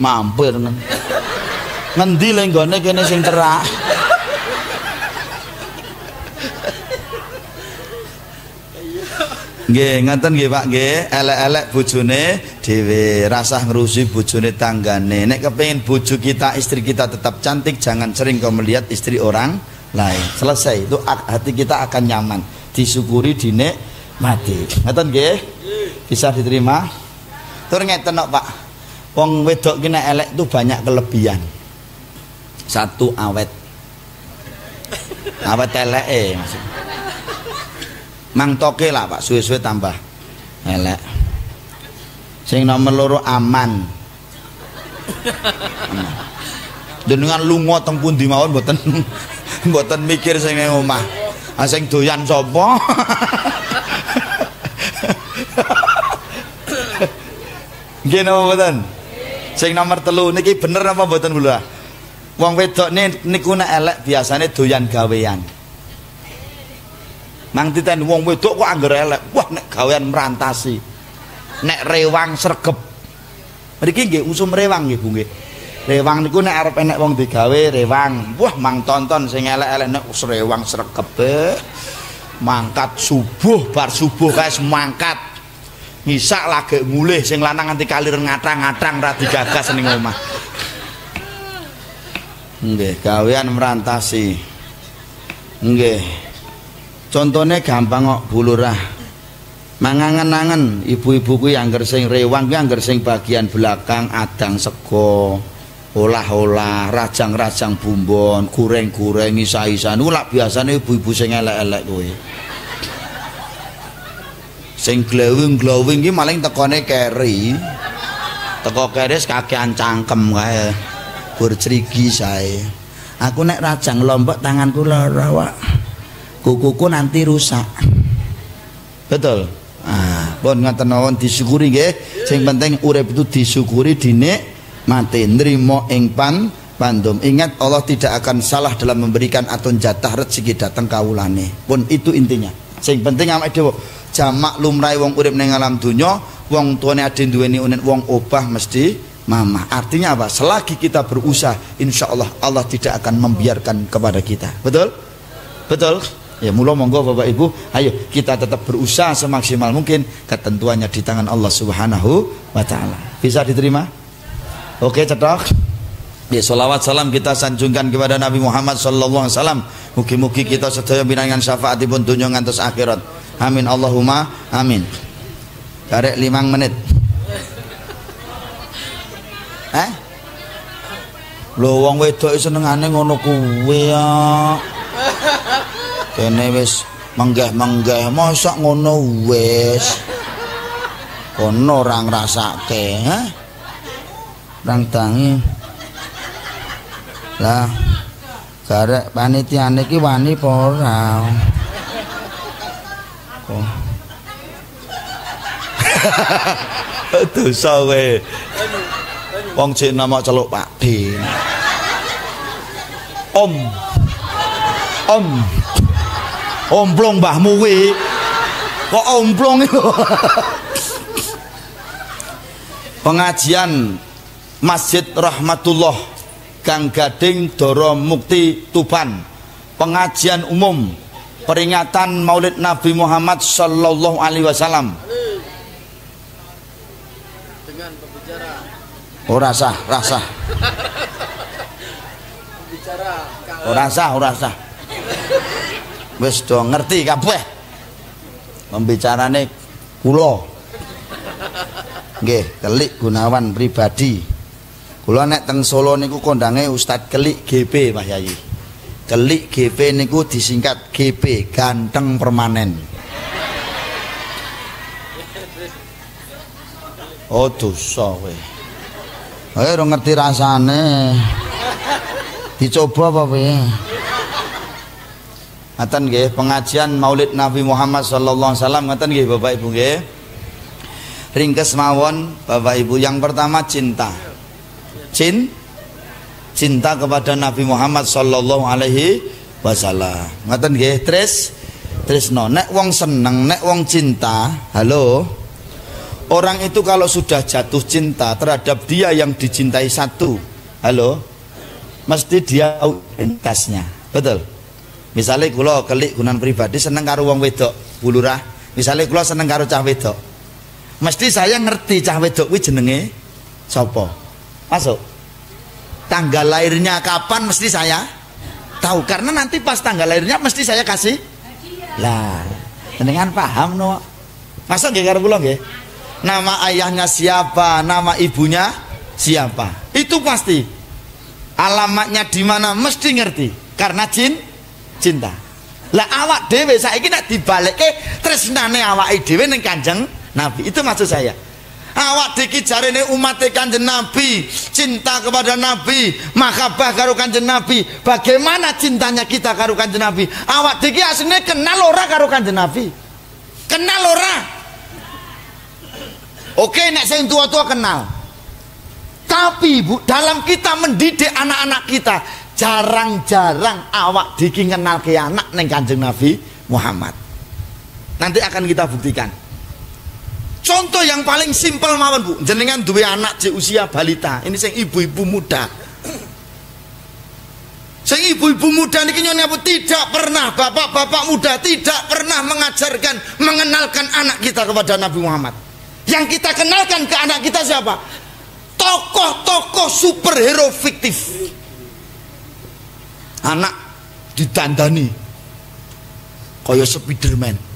Mampir. Ngendi le nggone kene sing terak. Nggih, ngaten nggih Pak nggih, elek-elek bojone dhewe, rasah ngrusuhi bojone tanggane. Nek kepengin bojo kita, istri kita tetap cantik, jangan sering kau melihat istri orang lain. Selesai, itu hati kita akan nyaman, disyukuri, dinikmati. Ngaten nggih? Bisa diterima? Tur ngeten kok Pak. Wong wedok ki nek elek itu banyak kelebihan. Satu awet eleke maksud. Mang toke lah Pak, suwe-suwe tambah elek. Sing nomor 2 aman. Jenengan lunga teng pundi mawon mboten mikir sing ning omah. Ah sing doyan sapa? Nggih napa mboten? Sing nomor 3 niki bener apa mboten kula? Wong wedok niku nek elek biasane doyan gawean. Mang titen wong wedok kok angger elek. Wah nek gawean merantasi. Nek rewang sregep. Mriki nggih usum rewang nggih Bu nggih. Rewang niku nek arep enek wong digawe rewang. Wah mang tonton sing elek-elek nek rewang sregepe. Mangkat subuh bar subuh kae semangkat. Ngisak lagi mulih sing lanang nganti kalir ngatrang-ngatrang ra digagas ning omah. Nggih, gawean merantasi. Nggih. Contone gampang kok Bu Lurah. Mangangen-angen ibu-ibu kuwi angger sing rewang kuwi angger sing bagian belakang adang sego, olah-olah, rajang-rajang bumbon, goreng-goreng isa-isa niku lak biasane ibu-ibu sing elek-elek kuwi. Sing glowing-glowing iki maling tekone keri. Teko keris kakean cangkem kae. Bercerigi sae. Aku nek rajang lombok tanganku lara, Wak. Kukuku nanti rusak. Betul. Ah, pun ngaten mawon disyukuri nggih. Sing penting urip itu disyukuri, dinikmati, nrimo ing pandum. Ingat Allah tidak akan salah dalam memberikan atau jatah rezeki datang kawulane. Pun itu intinya. Sing penting awake dhewe jamak lumrahe wong urip ning alam donya, wong tuane ade duweni unen wong obah mesti mamah. Artinya apa? Selagi kita berusaha, insyaallah Allah tidak akan membiarkan kepada kita. Betul? Betul? Ya mula monggo Bapak Ibu, ayo kita tetap berusaha semaksimal mungkin, ketentuannya di tangan Allah Subhanahu wa taala. Bisa diterima? Oke, cetok. Ya selawat salam kita sanjungkan kepada Nabi Muhammad sallallahu alaihi wasallam. Mugi-mugi kita sedaya pinangan syafaatipun dunya ngantos akhirat. Amin Allahumma amin. Karek 5 menit. Lho wong wedok senengane ngono kuwi ya. Kene wis menggeh-menggeh mosok ngono wis. Kono ora ngrasake, Rang tangi. Lah garek panitiane iki wani apa ora? Oh. Dosa kowe. Wong cek nama celuk Pak D. Om. Omplong mbahmu kuwi. Kok omplong itu? Pengajian Masjid Rahmatullah Gang Gading Doro Mukti Tuban. Pengajian umum peringatan Maulid Nabi Muhammad sallallahu alaihi wasallam. Dengan pembicara. Oh rasa. Pembicara. Ora sah. Wis do ngerti kabeh. Pembicarane kula. Nggih, Kelik Gunawan pribadi. Kula nek teng Solo niku kondange Ustadz Kelik GP Pak Yayi. Kelik GP niku disingkat GP, ganteng permanen. Oh dosa kowe. Ayo ora ngerti rasane. Dicoba apa kowe? Ngaten nggih, pengajian Maulid Nabi Muhammad sallallahu alaihi wasallam ngaten nggih Bapak Ibu nggih. Ringkes mawon Bapak Ibu, yang pertama cinta. Cinta kepada Nabi Muhammad sallallahu alaihi wasallam. Ngaten nggih, tresno. Nek wong seneng, nek wong cinta, halo. Orang itu kalau sudah jatuh cinta terhadap dia yang dicintai satu, halo, mesti dia identitasnya. Betul. Misalnya kula Kelik Gunawan pribadi seneng karo wong wedok, Bu Lurah. Misalnya kula seneng karo cah wedok. Mesti saya ngerti cah wedok kuwi jenenge sapa. Masuk. Tanggal lahirnya kapan mesti saya tahu, karena nanti pas tanggal lahirnya mesti saya kasih. Lah, jenengan paham no. Masuk nggih karo kula nggih? Nama ayahnya siapa, nama ibunya siapa. Itu pasti. Alamatnya di mana mesti ngerti karena cinta. Lah awak dhewe saiki nek dibalekke tresnane awake dhewe ning Kanjeng Nabi. Itu maksud saya. Awak diki jarene umat Kanjeng Nabi, cinta kepada Nabi, mahabbah karo Kanjeng Nabi. Bagaimana cintanya kita karo Kanjeng Nabi? Awak diki asline kenal ora karo Kanjeng Nabi? Kenal ora? Oke, nek sing tua-tua kenal. Tapi Bu, dalam kita mendidik anak-anak kita, jarang-jarang awak diki kenal ke anak neng Kanjeng Nabi Muhammad. Nanti akan kita buktikan. Contoh yang paling simpel mawon Bu, jenengan duwe anak di usia balita. Ini sing ibu-ibu muda. Sing ibu-ibu muda niki nyon apa tidak pernah, bapak-bapak muda tidak pernah mengajarkan, mengenalkan anak kita kepada Nabi Muhammad. Yang kita kenalkan ke anak kita siapa? Tokoh-tokoh superhero fiktif. Anak didandani kaya Spiderman.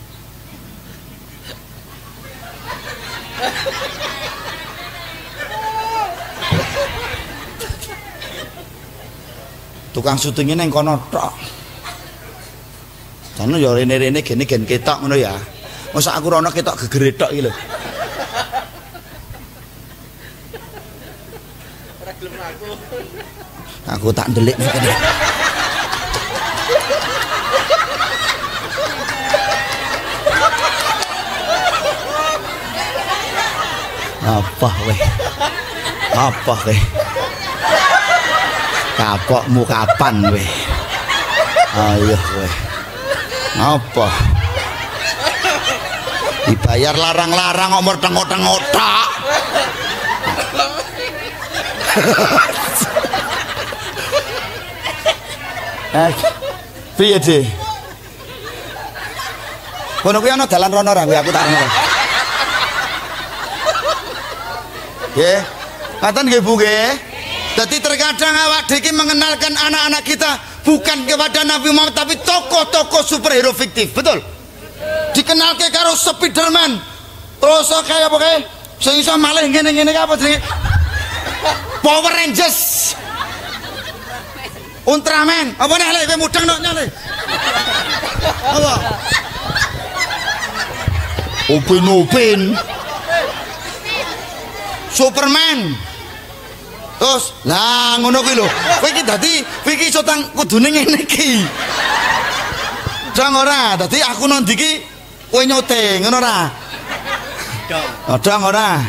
Tukang syutingnya neng kono tok. Jane ya rene-rene gene gen ketok ngono ya. Masa aku rono ketok gegere tok iki lho. Ora gelem aku. Aku tak ndelik kene. Apa weh? Apa weh? Kapokmu kapan weh? Ayo weh. Apa? Dibayar larang-larang kok mertengok-tengok tak. Piye De? Kono kuwi ana dalan rono ra kuwi aku tak ngono. Nggih. Ngaten nggih Bu nggih. Jadi terkadang awak dhewe mengenalkan anak-anak kita bukan kepada Nabi Muhammad tapi tokoh-tokoh superhero fiktif, betul? Dikenalke karo Spiderman. Terus kaya apa kae? Sing iso malih ngene-ngene apa jenenge? Power Rangers. Ultraman. Apa nek kowe mudeng nok nyale? Apa? Upin-upin. Superman. Terus lah ngono kuwi lho. Kowe iki dadi kowe iki iso tang kudune ngene iki. Dong ora, dadi aku nang ndi iki kowe nyuting ngono ora? Dong. Dong ora.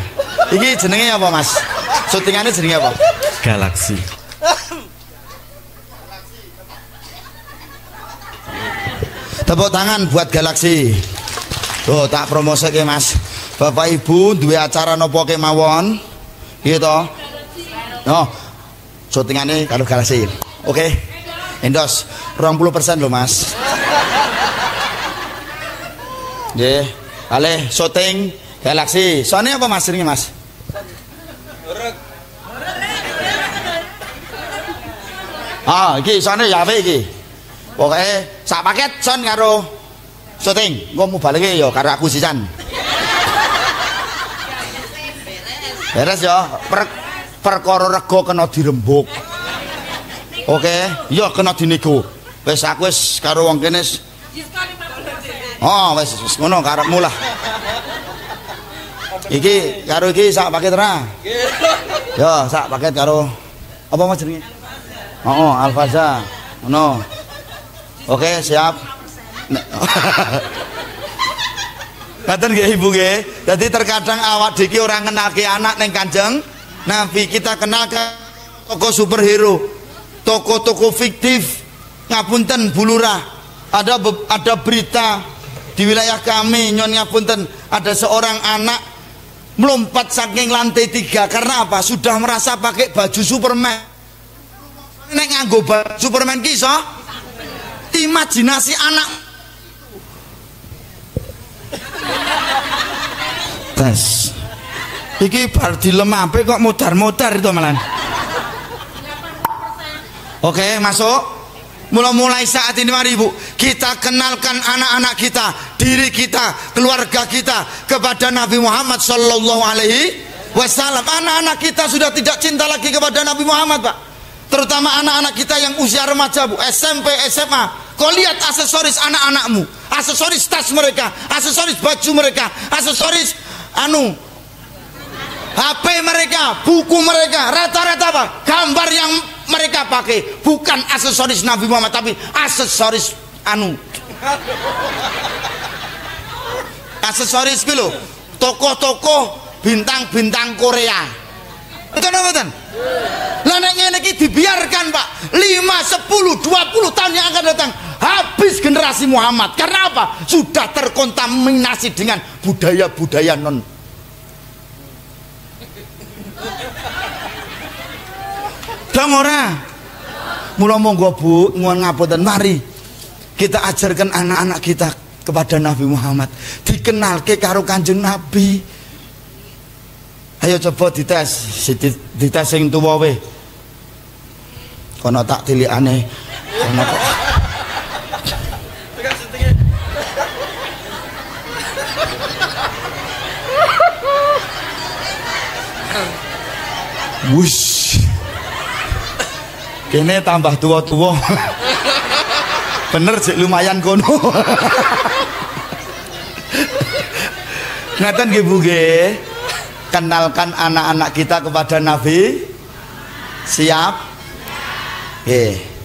Iki jenenge apa, Mas? Syutingane jenenge apa? Galaksi. Tepuk tangan buat Galaksi. Tuh tak promosike Mas. Bapak Ibu duwe acara napa kemawon? Gitu toh. Oh, syutingane karo Galaksi. Oke. Endos 20% lho Mas. Nggih, kalih syuting Galaksi. Soalnya apa Mas jenenge Mas? Ah, iki sone ya apik iki. Pokoke sak paket son karo syuting. Engko mubaleke ya karo aku sisan. Beres ya, perkara rego kena dirembuk. Oke, ya kena dinego. Wis aku wis karo wong kene. Oh, wis ngono karepmu lah. Iki karo iki sak paket ra. Ya, sak paket karo apa Mas jenenge? Oh, Alfaza. Ngono. Oke, siap. Ngaten nggih Ibu nggih. Dadi terkadang awak dhewe ora ngenalke anak ning Kanjeng Nabi, kita kenalkan tokoh superhero, tokoh-tokoh fiktif. Ngapunten Bu Lurah, ada berita di wilayah kami nyon ngapunten, ada seorang anak melompat saking lantai 3 karena apa? Sudah merasa pakai baju Superman. Nek nganggo baju Superman ki iso imajinasi anak. Tes. Iki bar dilemape kok modar-modar itu malan. Oke, masuk. Mulai saat ini mari Bu, kita kenalkan anak-anak kita, diri kita, keluarga kita kepada Nabi Muhammad sallallahu alaihi wasallam. Anak-anak kita sudah tidak cinta lagi kepada Nabi Muhammad, Pak. Terutama anak-anak kita yang usia remaja, Bu, SMP, SMA. Kau lihat aksesoris anak-anakmu, aksesoris tas mereka, aksesoris baju mereka, aksesoris HP mereka, buku mereka, rata-rata apa? Gambar yang mereka pakai bukan aksesoris Nabi Muhammad tapi aksesoris aksesoris gitu loh, tokoh-tokoh bintang-bintang Korea. Betul betul. Lah nek ngene iki dibiarkan Pak, 5, 10, 20 tahun yang akan datang habis generasi Muhammad. Karena apa? Sudah terkontaminasi dengan budaya-budaya non. Dong ora. Mula monggo Bu, nuwun ngapunten, mari kita ajarkan anak-anak kita kepada Nabi Muhammad, dikenalke karo Kanjeng Nabi. Ayo coba dites, dites sing tuwa we. Kono tak tilikane. Kono kok. Wush. Kene tambah tua-tua. Bener sih lumayan kono. Ngaten nggih Bu nggih. Kenalkan anak-anak kita kepada Nabi. Siap? Nggih.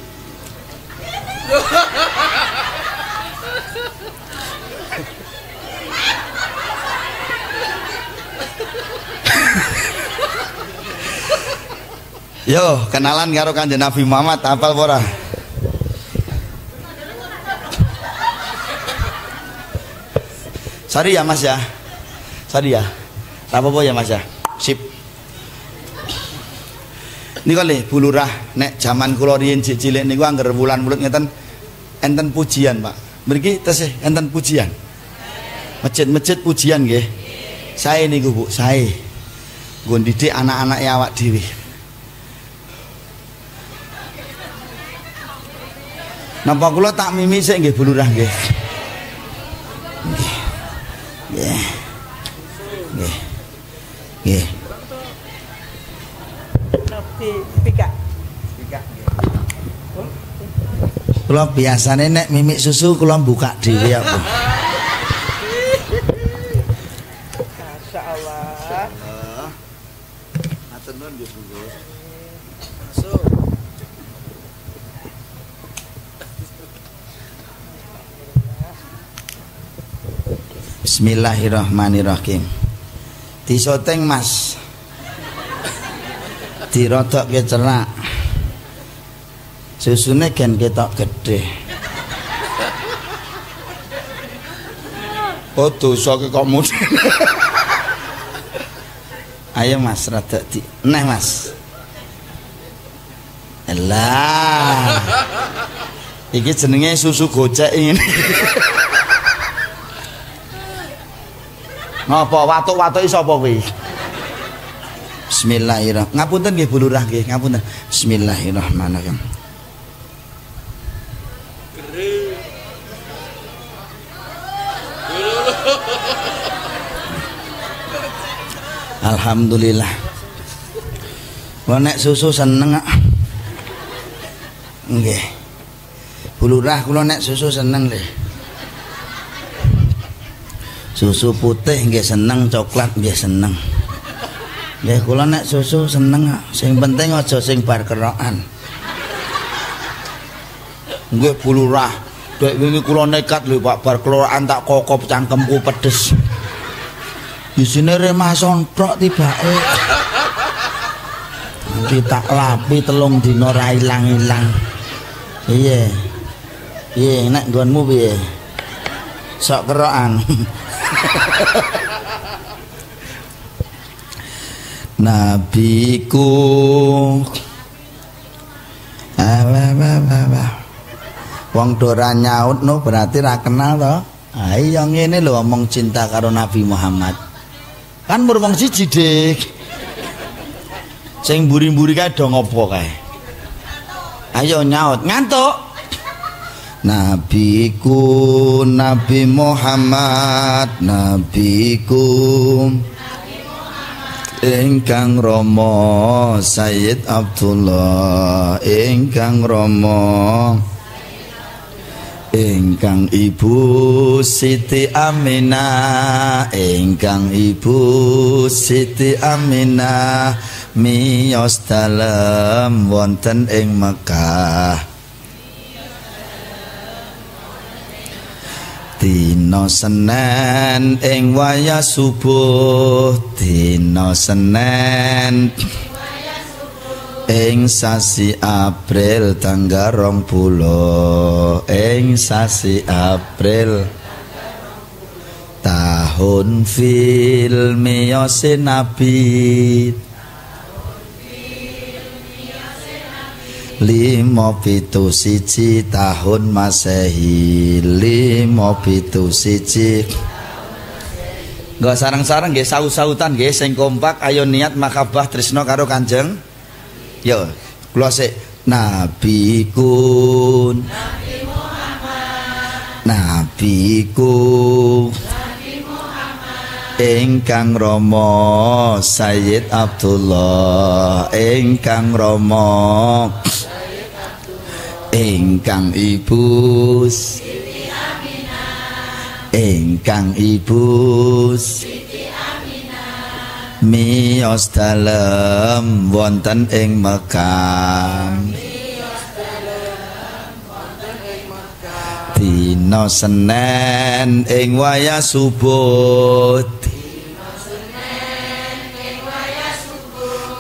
Yo, kenalan karo Kanjeng Nabi Muhammad, hafal ora? Sari ya Mas ya. Sari ya. Apa-apa ya Mas ya. Sip. Niku lho Bu Lurah, nek jaman kula riyen cilik niku angger wulan mulut ngeten enten pujian, Pak. Mriki tesih enten pujian. Masjid-masjid pujian nggih. Sae niku Bu, sae. Nggo ndidik anak-anak awak dhewe. Napa kula tak mimi sik nggih Bu Lurah nggih. Nggih. Nggih. Nggih. Pika nggih. Kula biasane nek mimik susu kula buka dhewe apa. Masyaallah. Matur nuwun nggih Bu. Masuk. Bismillahirrahmanirrahim. Disoteng Mas. Dirodokke cerak. Susune gen ketok gedhe. Oh dosa kok mudhe. Ayo Mas rada di. Neh Mas. Elah. Iki jenenge susu gocek ini. Ngapa watuk-watuk sapa kuwi? Bismillahirrahmanirrahim. Ngapunten nggih Bu Lurah nggih, ngapunten. Bismillahirrahmanirrahim. Alhamdulillah. Wah nek susu seneng kok. Nggih. Bu Lurah kula nek susu seneng lho. Susu putih nggih seneng, coklat nggih seneng. Nggih kula nek susu seneng kok. Sing penting aja sing bar kerokan. Nggih Bu Lurah, dek wingi kula nekat lho Pak bar kerokan tak kokop cangkemku pedes. Isine remah sontrok tibake. Nanti tak lapi 3 dina ra ilang-ilang. Iya. Iya nek nggonmu piye? Sok kerokan. Nabiku wong dora nyaut no berarti ra kenal to. Ah iya ngene lho omong cinta karo Nabi Muhammad. Kan mur wong siji Dik. Sing mburi-mburi kae do ngopo kae. Ayo nyaut ngantuk. Nabiku Nabi Muhammad, nabiku ingkang Rama Sayyid Abdullah, ingkang Rama ingkang Ibu Siti Aminah, ingkang Ibu Siti Aminah miyos dalem wonten ing Mekah. Dina Senen ing wayah subuh, dina Senen ing sasi April tanggal 20 ing sasi April tahun fil miyose nabi 571 tahun Masehi 571 Nggak sarang-sarang nggih saut-sautan nggih sing kompak ayo niat makabah tresna karo Kanjeng. Yo, kula sik nabiku Nabi Muhammad nabiku Nabi Muhammad ingkang Rama Sayyid Abdullah ingkang Rama Sayyid Abdullah ingkang Ibu Siti Aminah ingkang Ibu Siti Aminah miyos dalem wonten ing Mekah dina Senen ing wayah subuh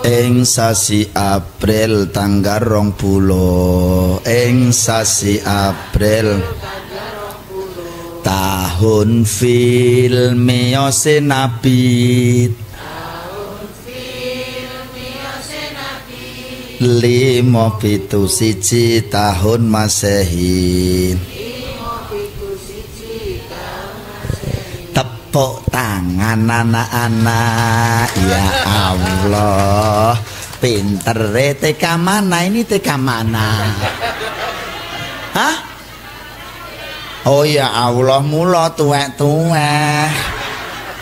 ing sasi April tanggal 20 ing sasi April tahun fil miyose nabi 571 tahun Masehi. Tepuk tangan anak-anak. Ya Allah, pinter TK mana ini, TK mana? Hah? Oh ya Allah, mula tuwek-tuwek.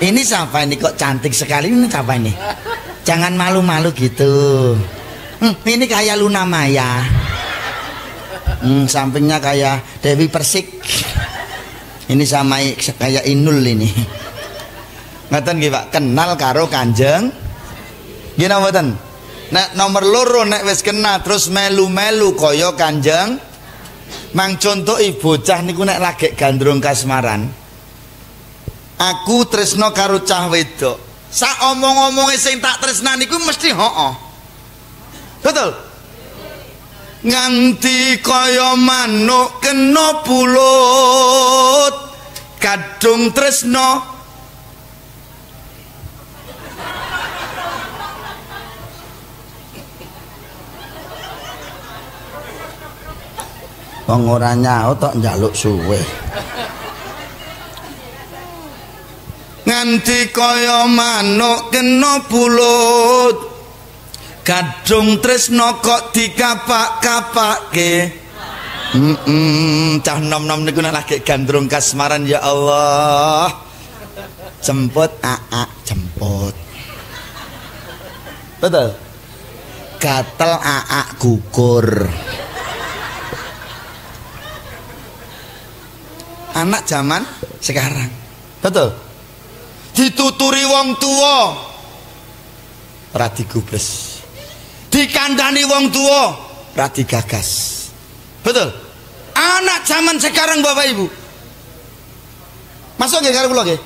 Ini siapa ini kok cantik sekali, ini siapa ini? Jangan malu-malu gitu. Ini kayak Luna Maya. Sampingnya kayak Dewi Persik. Ini sama kayak Inul ini. Ngaten nggih Pak, kenal karo Kanjeng. Nggih napa mboten? Nek nomor loro nek wis kena terus melu-melu kaya Kanjeng. Mang contohi bocah niku nek lagi gandrung kasmaran. Aku tresno karo cah wedok. Sak omong-omonge sing tak tresnani niku mesti hooh. Betul? Nganti kaya manuk kena pulut kadung tresno wong ora nyaut tok njaluk suwe. Nganti kaya manuk kena pulut kadung tresno kok dikapak-kapake. Cah nom-nom niku nek lagi gandrung kasmaran ya Allah. Jemput jemput. Betul. Gatel gugur. Anak zaman sekarang. Betul. Dituturi wong tua ora digubles. Dikandani wong tua ora digagas. Betul. Anak zaman sekarang Bapak Ibu. Masuk nggih karo kula nggih.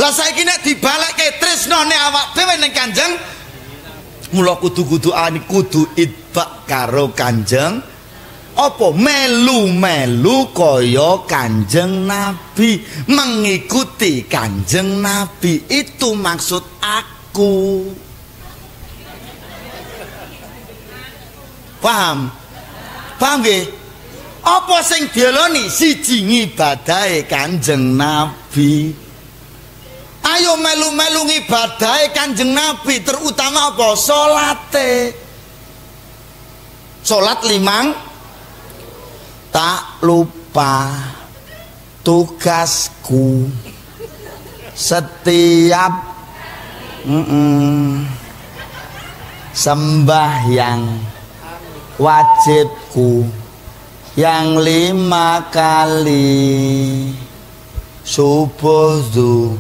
Lah saiki nek dibalekke tresnane awak dhewe ning Kanjeng, mula kudu itbak karo Kanjeng. Apa melu-melu kaya Kanjeng Nabi, mengikuti Kanjeng Nabi. Itu maksud aku. Paham? Paham nggih? Apa sing dieloni siji ngibadahe Kanjeng Nabi. Ayo melu-melu ngibadahe Kanjeng Nabi, terutama apa? Salate. Salat limang tak lupa tugasku setiap sembahyang wajibku yang 5 kali subuh zuhur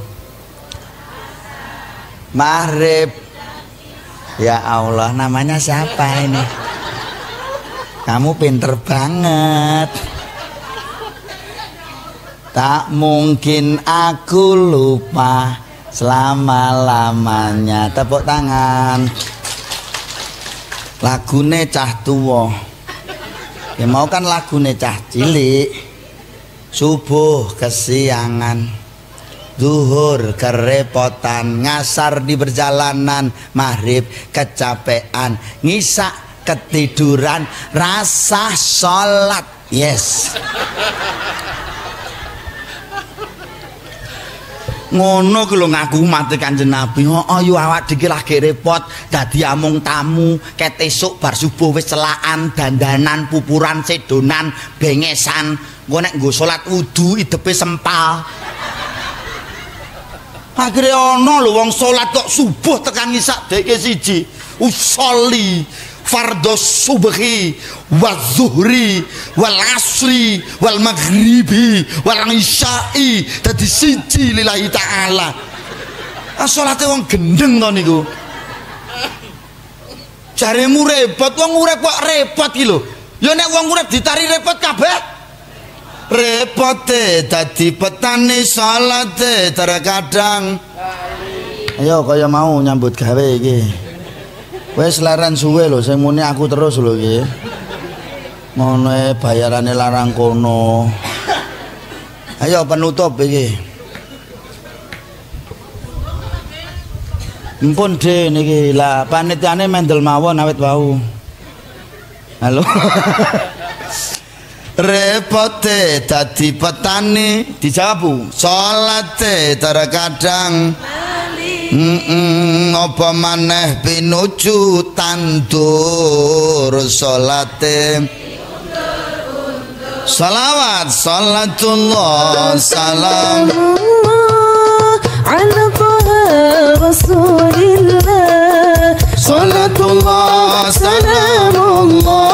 maghrib. Ya Allah, namanya siapa ini? Kamu pinter banget. Tak mungkin aku lupa selama-lamanya. Tepuk tangan. lagune cah tuwa. Ya mau kan lagune cah cilik. Subuh kesiangan, zuhur kerepotan, ngasar di perjalanan, maghrib kecapean, ngisa ketiduran, rasa sholat. Yes. Ngono ku lho ngaku mati Kanjeng Nabi. Yo awak dhewe lagi repot dadi amung tamu, ket esuk bar subuh wis celaan, dandanan, pupuran, sedonan, bengesan. Engko nek nggo salat wudu idepe sempal. Akhire ana lho wong salat kok subuh tekan isak deke siji. Usolli fardhu subhi wa zuhri wal asri wal maghribi wal isya'i dadi siji lillahi taala. Salate wong gendeng to niku. Jaremu repot, wong urip kok repot iki lho. Ya nek wong urip ditari repot kabeh. Repote dadi petani salate terkadang. Ayo kaya mau nyambut gawe iki. Wis leren suwe lho sing muni aku terus lho iki. Ngono bayarane larang kono. Ayo penutup iki. Mpun de niki lah panitiane mendel mawon awit wau. Halo. Repote dadi petani dijawab salate terkadang apa maneh pinuju tandur salate salawat salatullah salam ala rasulillah salatullah salamullah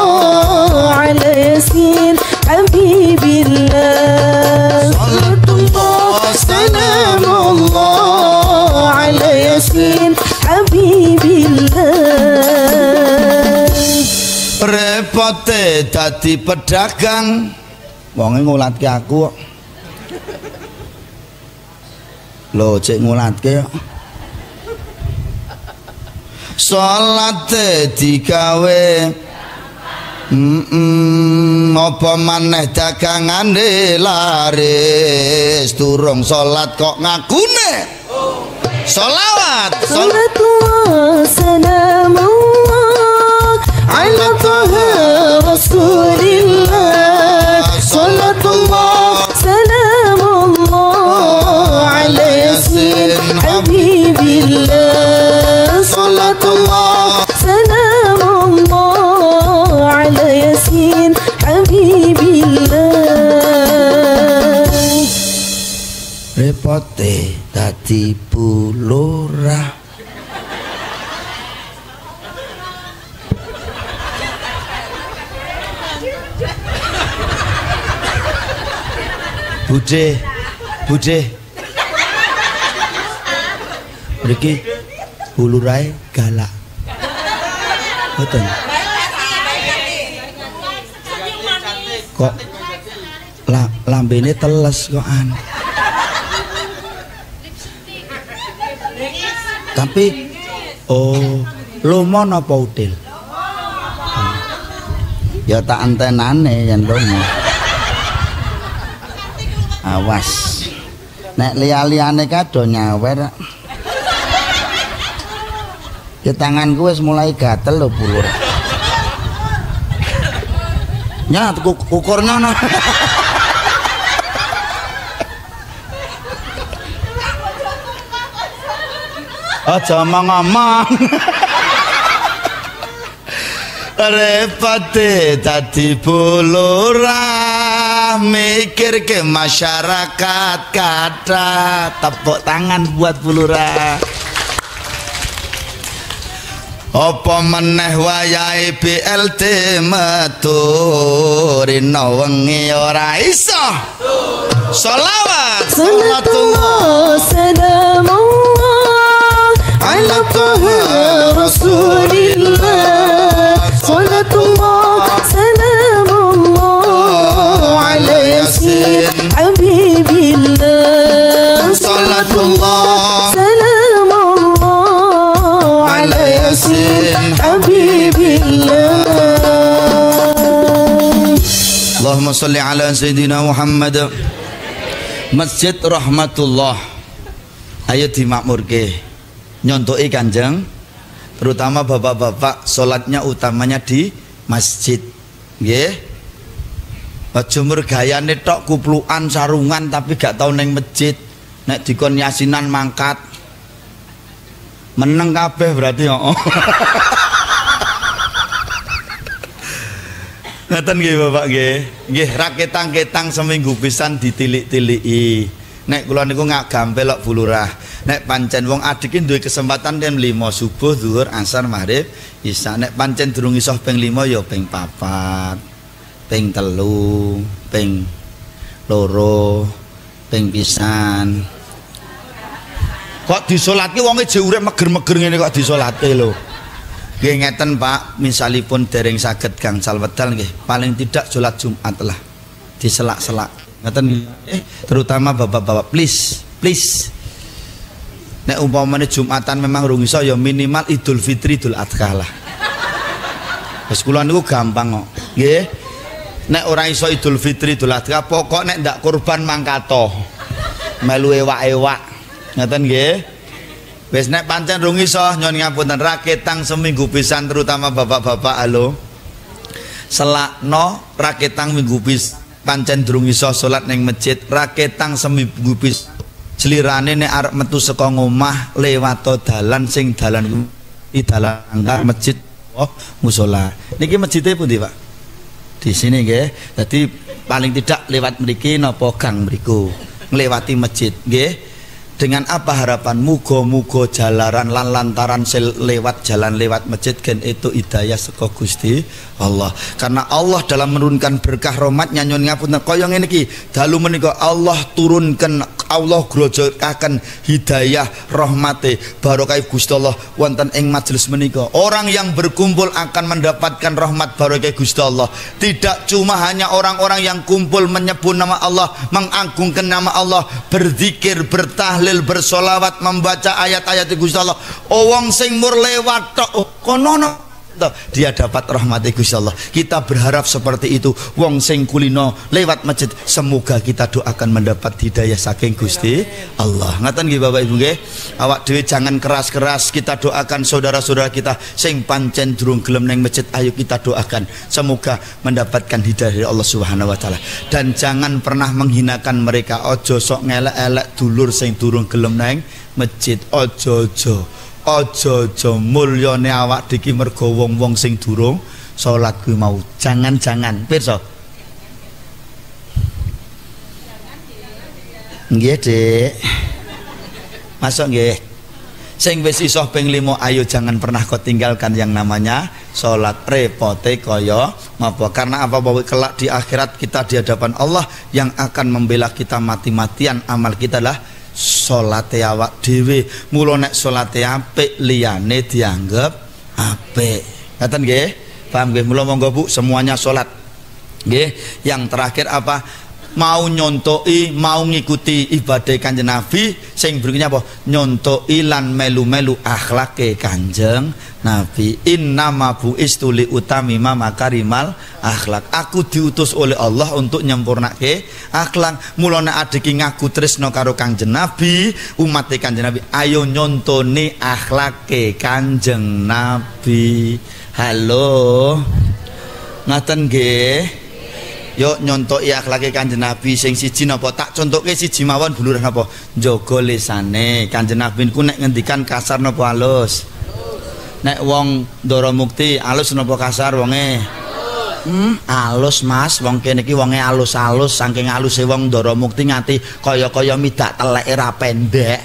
ala yasin habibillah salatullah salamullah ala yasin habibillah. Repote dadi pedagang wonge ngulatke aku kok. Lho cek ngulatke kok. Salate digawe apa maneh dagangane laris durung salat kok ngakune sholawat salatullah salamullah ala taha rasulillah salatullah salamullah ala yasin habibillah salatullah salamullah ala yasin habibillah. Repote dadi bulurah Bude mriki bulurae galak boten kok lambene teles kokan tapi lomo napa udil ya tak antenane yen lomo awas nek liya-liyane kado nyawer ya tanganku wis mulai gatel lho bulur nya ukurnya no. Aja ngomong repate dadi bulurah mikir ke masyarakat kata tepuk tangan buat bulurah. Apa meneh wayahe BLT metu rina wengi ora iso sholawat salatullah salamullah ala taha rasulillah salatullah salamullah ala yasin habibillah salatullah salamullah ala yasin habibillah. Allahumma sholli ala sayyidina Muhammad. Masjid Rahmatullah. Ayo dimakmurke. Nyontoki Kanjeng, terutama bapak-bapak salatnya utamanya di masjid. Nggih. Aja mergayane tok kuplukan sarungan tapi gak tau ning masjid. Nek dikon yasinan mangkat. Meneng kabeh berarti heeh. Ngaten nggih Bapak nggih. Nggih raketang-ketang seminggu pisan ditilik-tiliki. Nek kula niku ngak gampelok bulurah. Nek pancen wong adik iki duwe kesempatan jam 5 subuh, zuhur, asar, maghrib, isya. Nek pancen durung iso ping 5 ya ping 4, ping 3, ping 2, ping pisan. Kok disolatke wonge jek urip meger-meger ngene kok disolate lho. Nggih ngeten Pak, misalipun dereng saged gangsal wedal nggih, paling tidak salat Jumat lah diselak-selak. Ngeten terutama bapak-bapak please. Nek umpamane Jumatan memang rung iso ya minimal Idul Fitri, Idul Adha lah. Wis kula niku gampang kok. Nggih. Nek ora iso Idul Fitri, Idul Adha, pokok nek ndak kurban mangkato. Melu ewak-ewak. Ngeten nggih. Wis nek pancen rung iso nyuwun ngapunten raketang seminggu pisan terutama bapak-bapak halo. Selakno raketang minggu pisan pancen durung iso salat ning masjid raketang seminggu pisan. Slirane nek arep metu saka ngomah lewat dalan sing dalan di dalan angkar masjid musala. Niki masjide pundi Pak? Di sini nggih. Dadi paling tidak lewat mriki napa gang mriku nglewati masjid nggih. Dengan apa harapan muga-muga jalaran lan lantaran lewat jalan lewat masjid gen itu hidayah saka Gusti Allah. Karena Allah dalam menurunkan berkah rahmatnya nyuwun ngapunten kaya ngene iki dalu menika Allah turunkan Allah grojokaken hidayah rahmate barokah Gusti Allah wonten ing majelis menika. Orang yang berkumpul akan mendapatkan rahmat barokah Gusti Allah. Tidak cuma hanya orang-orang yang kumpul menyebut nama Allah, mengagungkan nama Allah, berzikir, bertahlil, bersolawat, membaca ayat-ayat Gusti Allah. Wong sing mur lewat tok kono dia dapat rahmat Gusti Allah. Kita berharap seperti itu. Wong sing kulino lewat masjid semoga kita doakan mendapat hidayah saking Gusti Allah. Ngaten nggih Bapak Ibu nggih. Awak dhewe jangan keras-keras, kita doakan saudara-saudara kita sing pancen durung gelem ning masjid, ayo kita doakan semoga mendapatkan hidayah dari Allah Subhanahu wa taala. Dan jangan pernah menghinakan mereka. Ojo sok ngelek-elek dulur sing durung gelem ning masjid. Ojo mulyane awak diki mergo wong-wong sing durung salat kuwi mau. Jangan pirsa. Nggih, Dik. Masuk nggih. Sing wis iso ping 5 ayo jangan pernah kau tinggalkan yang namanya salat. Repote kaya apa? Karena apa bahwa kelak di akhirat kita di hadapan Allah yang akan membela kita mati-matian amal kita lah salate awak dhewe. Mula nek salate apik liyane dianggap apik. Ngaten nggih? Paham nggih? Mula monggo Bu semuanya salat. Nggih. Yang terakhir apa? Mau nyontoki, mau ngikuti ibadah Kanjeng Nabi sing berikutnya apa? Nyontoki lan melu-melu akhlake Kanjeng Nabi. Innama bu'istu li utamima makarimal akhlak. Aku diutus oleh Allah untuk nyempurnake akhlak. Mula nek adik ngaku tresno karo Kanjeng Nabi, umat Kanjeng Nabi, ayo nyontoni akhlake Kanjeng Nabi. Halo. Ngaten nggih. Yuk nyontoki akhlake Kanjeng Nabi sing siji napa tak contoke siji mawon buluran napa njaga lisane. Kanjeng Nabi ku nek ngendikan kasar napa halus? Nek wong ndara mukti halus napa kasar wonge? Halus Mas, wong kene iki wonge halus-halus saking haluse wong ndara mukti nganti kaya-kaya midak teleke ra pendek.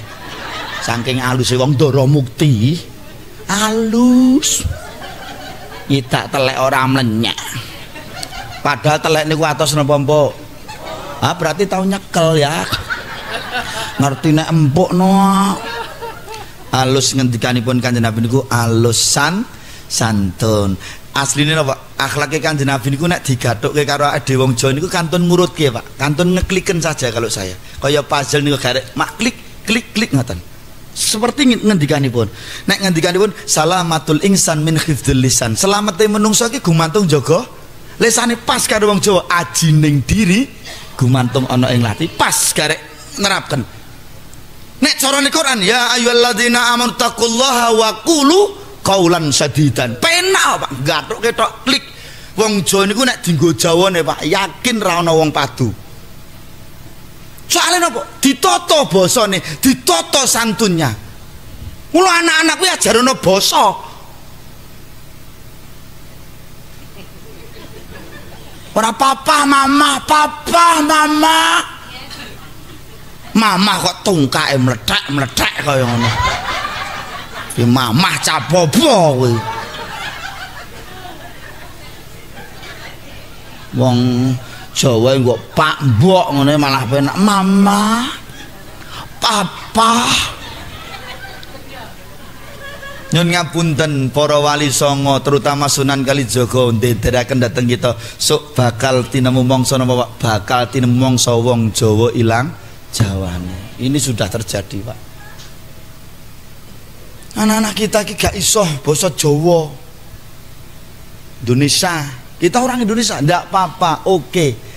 Saking haluse wong ndara mukti halus. Midak telek ora mlenyek. Padahal telek niku atos napa empuk? Ah berarti tau nyekel ya. Ngerti nek empuk no. Alus ngendikanipun Kanjeng Nabi niku alusan santun. Asline napa? Akhlake Kanjeng Nabi niku nek digathukke karo ade wong Jawa niku kantun ngurutke, Pak. Kantun ngekliken saja kalau saya. Kaya puzzle niku garek mak klik ngoten. Seperti ngendikanipun. Nek ngendikanipun salamatul insan min khifdzil lisan. Selamate menungso iki gumantung jaga lesane pas karo wong Jawa, ajining diri gumantung ana ing lati, pas garek nerapkan. Nek carane Quran ya ayyuhalladzina amanu taqullaha wa qulu qaulan sadidan. Penak Pak, gathuk ketok klik. Wong Jawa niku nek dienggo Jawane Pak, yakin ra ana wong padu. Soalnya napa? Ditata basane, ditata santunnya. Mula anak-anak kuwi ajarana basa. Ora papa mama, papa mama. Mama kok tungkae mlethek-mlethek kaya ngono. Ki mamah capopo kuwi. Wong Jawa kok pak mbok ngene malah penak mama papa. Nyun ngapunten para wali songo terutama Sunan Kalijaga ndedheraken dhateng kita sok bakal tinemu mangsa napa Pak, bakal tinemu mangsa wong Jawa ilang Jawane. Ini sudah terjadi Pak. Anak-anak kita iki gak iso basa Jawa Indonesia. Kita orang Indonesia, ndak apa-apa, oke.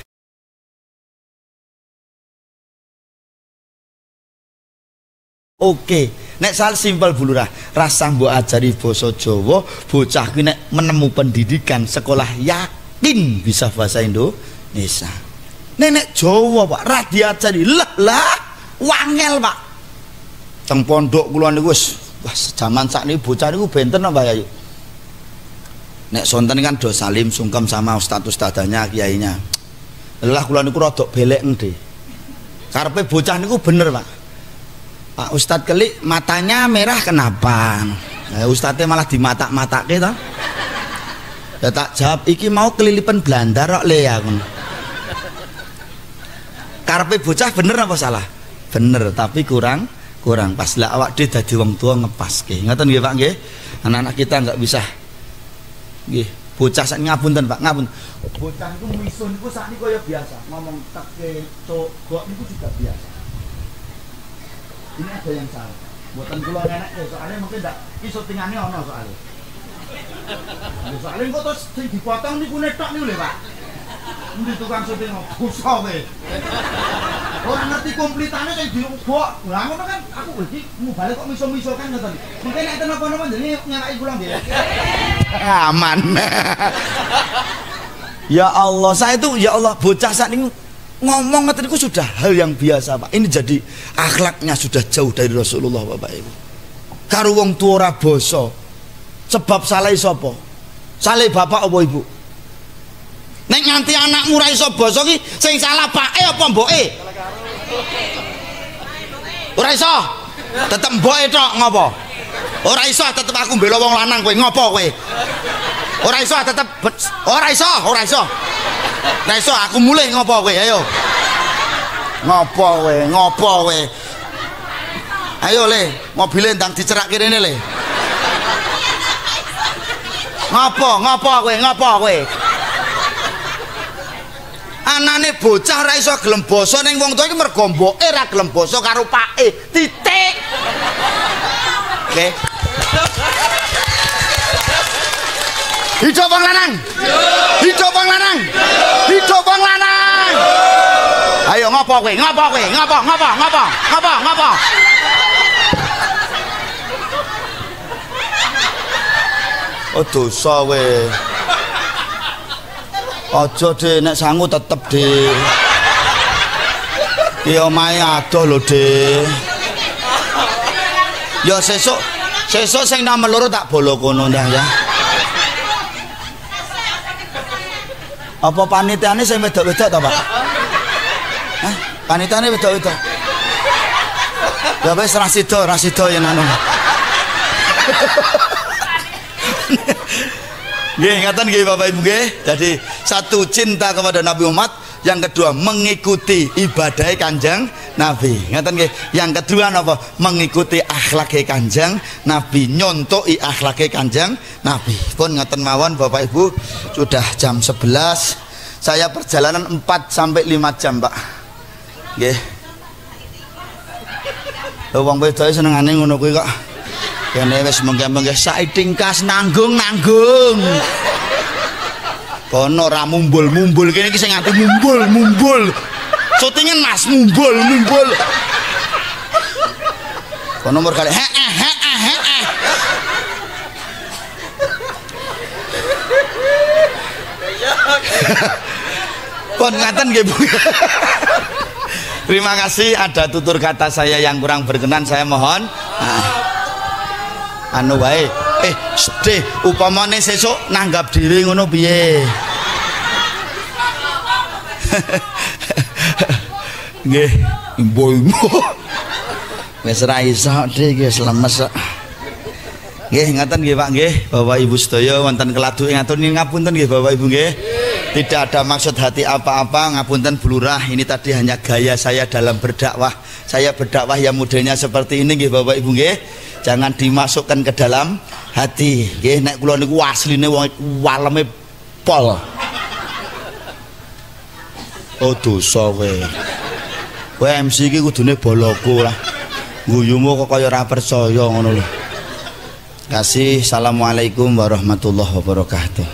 Oke, nek sal simpel bulurah, rasa mbok ajari basa Jawa, bocah kuwi nek menemu pendidikan sekolah yakin bisa bahasa Indonesia. Nek Jawa Pak, ra diajari lah wangel Pak. Teng pondok kula niku wis zaman sakniki bocah niku benten apa ya yuk. Nek sonten kan do salim sungkem sama ustadz-ustadzanya kiainya. Lah kula niku rada belek nggih. Karepe bocah niku bener, Pak. Pak Ustadz Kelik matanya merah kenapa? Nah, ustadznya malah dimatak-matake to. Ya tak jawab iki mau kelilipan Belanda kok le ya ngono. Karepe bocah bener apa salah? Bener, tapi kurang pas lah awak dhewe dadi wong tua ngepaske. Ngoten nggih Pak nggih. Anak-anak kita enggak bisa nggih, bocah sak ngapunten Pak, ngapun. Bocah niku misun niku sakniki kaya biasa, ngomong teke, cogok niku juga biasa. Ini ada yang salah. Buatan kula nenek soalnya mungkin ndak iso tingane ana soalnya. Soalnya kok terus sing dipotong niku netok niku lho Pak. Endi tukang syuting busa kowe. Ora ngerti komplitane sing diubok. Lah ngono kan aku iki mau balik kok miso-miso kan ngoten. Mungkin nek napa-napa jenenge nyalaki kula nggih. Aman. Ya Allah, saya itu ya Allah bocah saat ini ngomong ngoten niku sudah hal yang biasa Pak. Ini jadi akhlaknya sudah jauh dari Rasulullah Bapak Ibu. Karo wong tuwa ora basa. Sebab salah sapa? Salah bapak apa ibu? Nek nganti anakmu ra iso basa ki sing salah pake apa mboke? Ora iso. Tetep mboke tok ngopo? Ora iso tetep aku mbela wong lanang kowe ngopo kowe? Ora iso tetep ora iso. Ora iso aku mulih ngopo kowe ayo. Ngopo kowe? Ayo le, mobile ndang dicerak kene le. Ngopo kowe? Anane bocah ra iso gelem basa ning wong tuwa iki mergo mboke ra gelem basa karo pake. Titik. Oke. Hidup wong lanang. Hidup wong lanang. Hidup wong lanang. Ayo ngopo kowe? Ngopo? Oh dosa kowe. Aja De nek sangu tetep De. Ki omahe adoh lho De. Ya sesuk sing nomor loro tak bolo kono ndah ya. Apa panitiane sing wedok-wedok to, Pak? Hah? Panitiane wedok-wedok. Ya wis ra sida yen anu. Nggih, ngaten nggih Bapak Ibu nggih. Jadi satu cinta kepada Nabi Muhammad, yang kedua mengikuti ibadah Kanjeng Nabi. Ngaten nggih. Yang kedua napa? Mengikuti akhlake Kanjeng Nabi, nyontoki akhlake Kanjeng Nabi. Pun ngaten mawon Bapak Ibu, sudah jam 11. Saya perjalanan 4 sampai 5 jam, Pak. Nggih. Lho wong wedoke senengane ngono kuwi kok. Kene wis mengke-mengke saiki tingkas nanggung. Kono ora mumbul kene iki sing nganti mumbul. Syutingan Mas mumbul. Kono nomor kali Pun ngaten nggih Bu. Terima kasih, ada tutur kata saya yang kurang berkenan saya mohon. Anu wae. Sedih upamane sesuk nanggap diri ngono piye? Nggih, mbo. Wis ra iso dhek wis lemes kok. Nggih, ngaten nggih Pak nggih, Bapak Ibu sedaya wonten keladuke ngaturi ngapunten nggih Bapak Ibu nggih. Tidak ada maksud hati apa-apa, ngapunten Bu Lurah, ini tadi hanya gaya saya dalam berdakwah. Saya berdakwah yang modelnya seperti ini nggih Bapak Ibu nggih. Jangan dimasukkan ke dalam hati. Nggih, nek kula niku asline wong waleme pol. Oh dosa kowe. Kowe MC iki kudune boloku lah. Guyumu kok kaya ora percaya ngono lho. Kasih, assalamualaikum warahmatullahi wabarakatuh.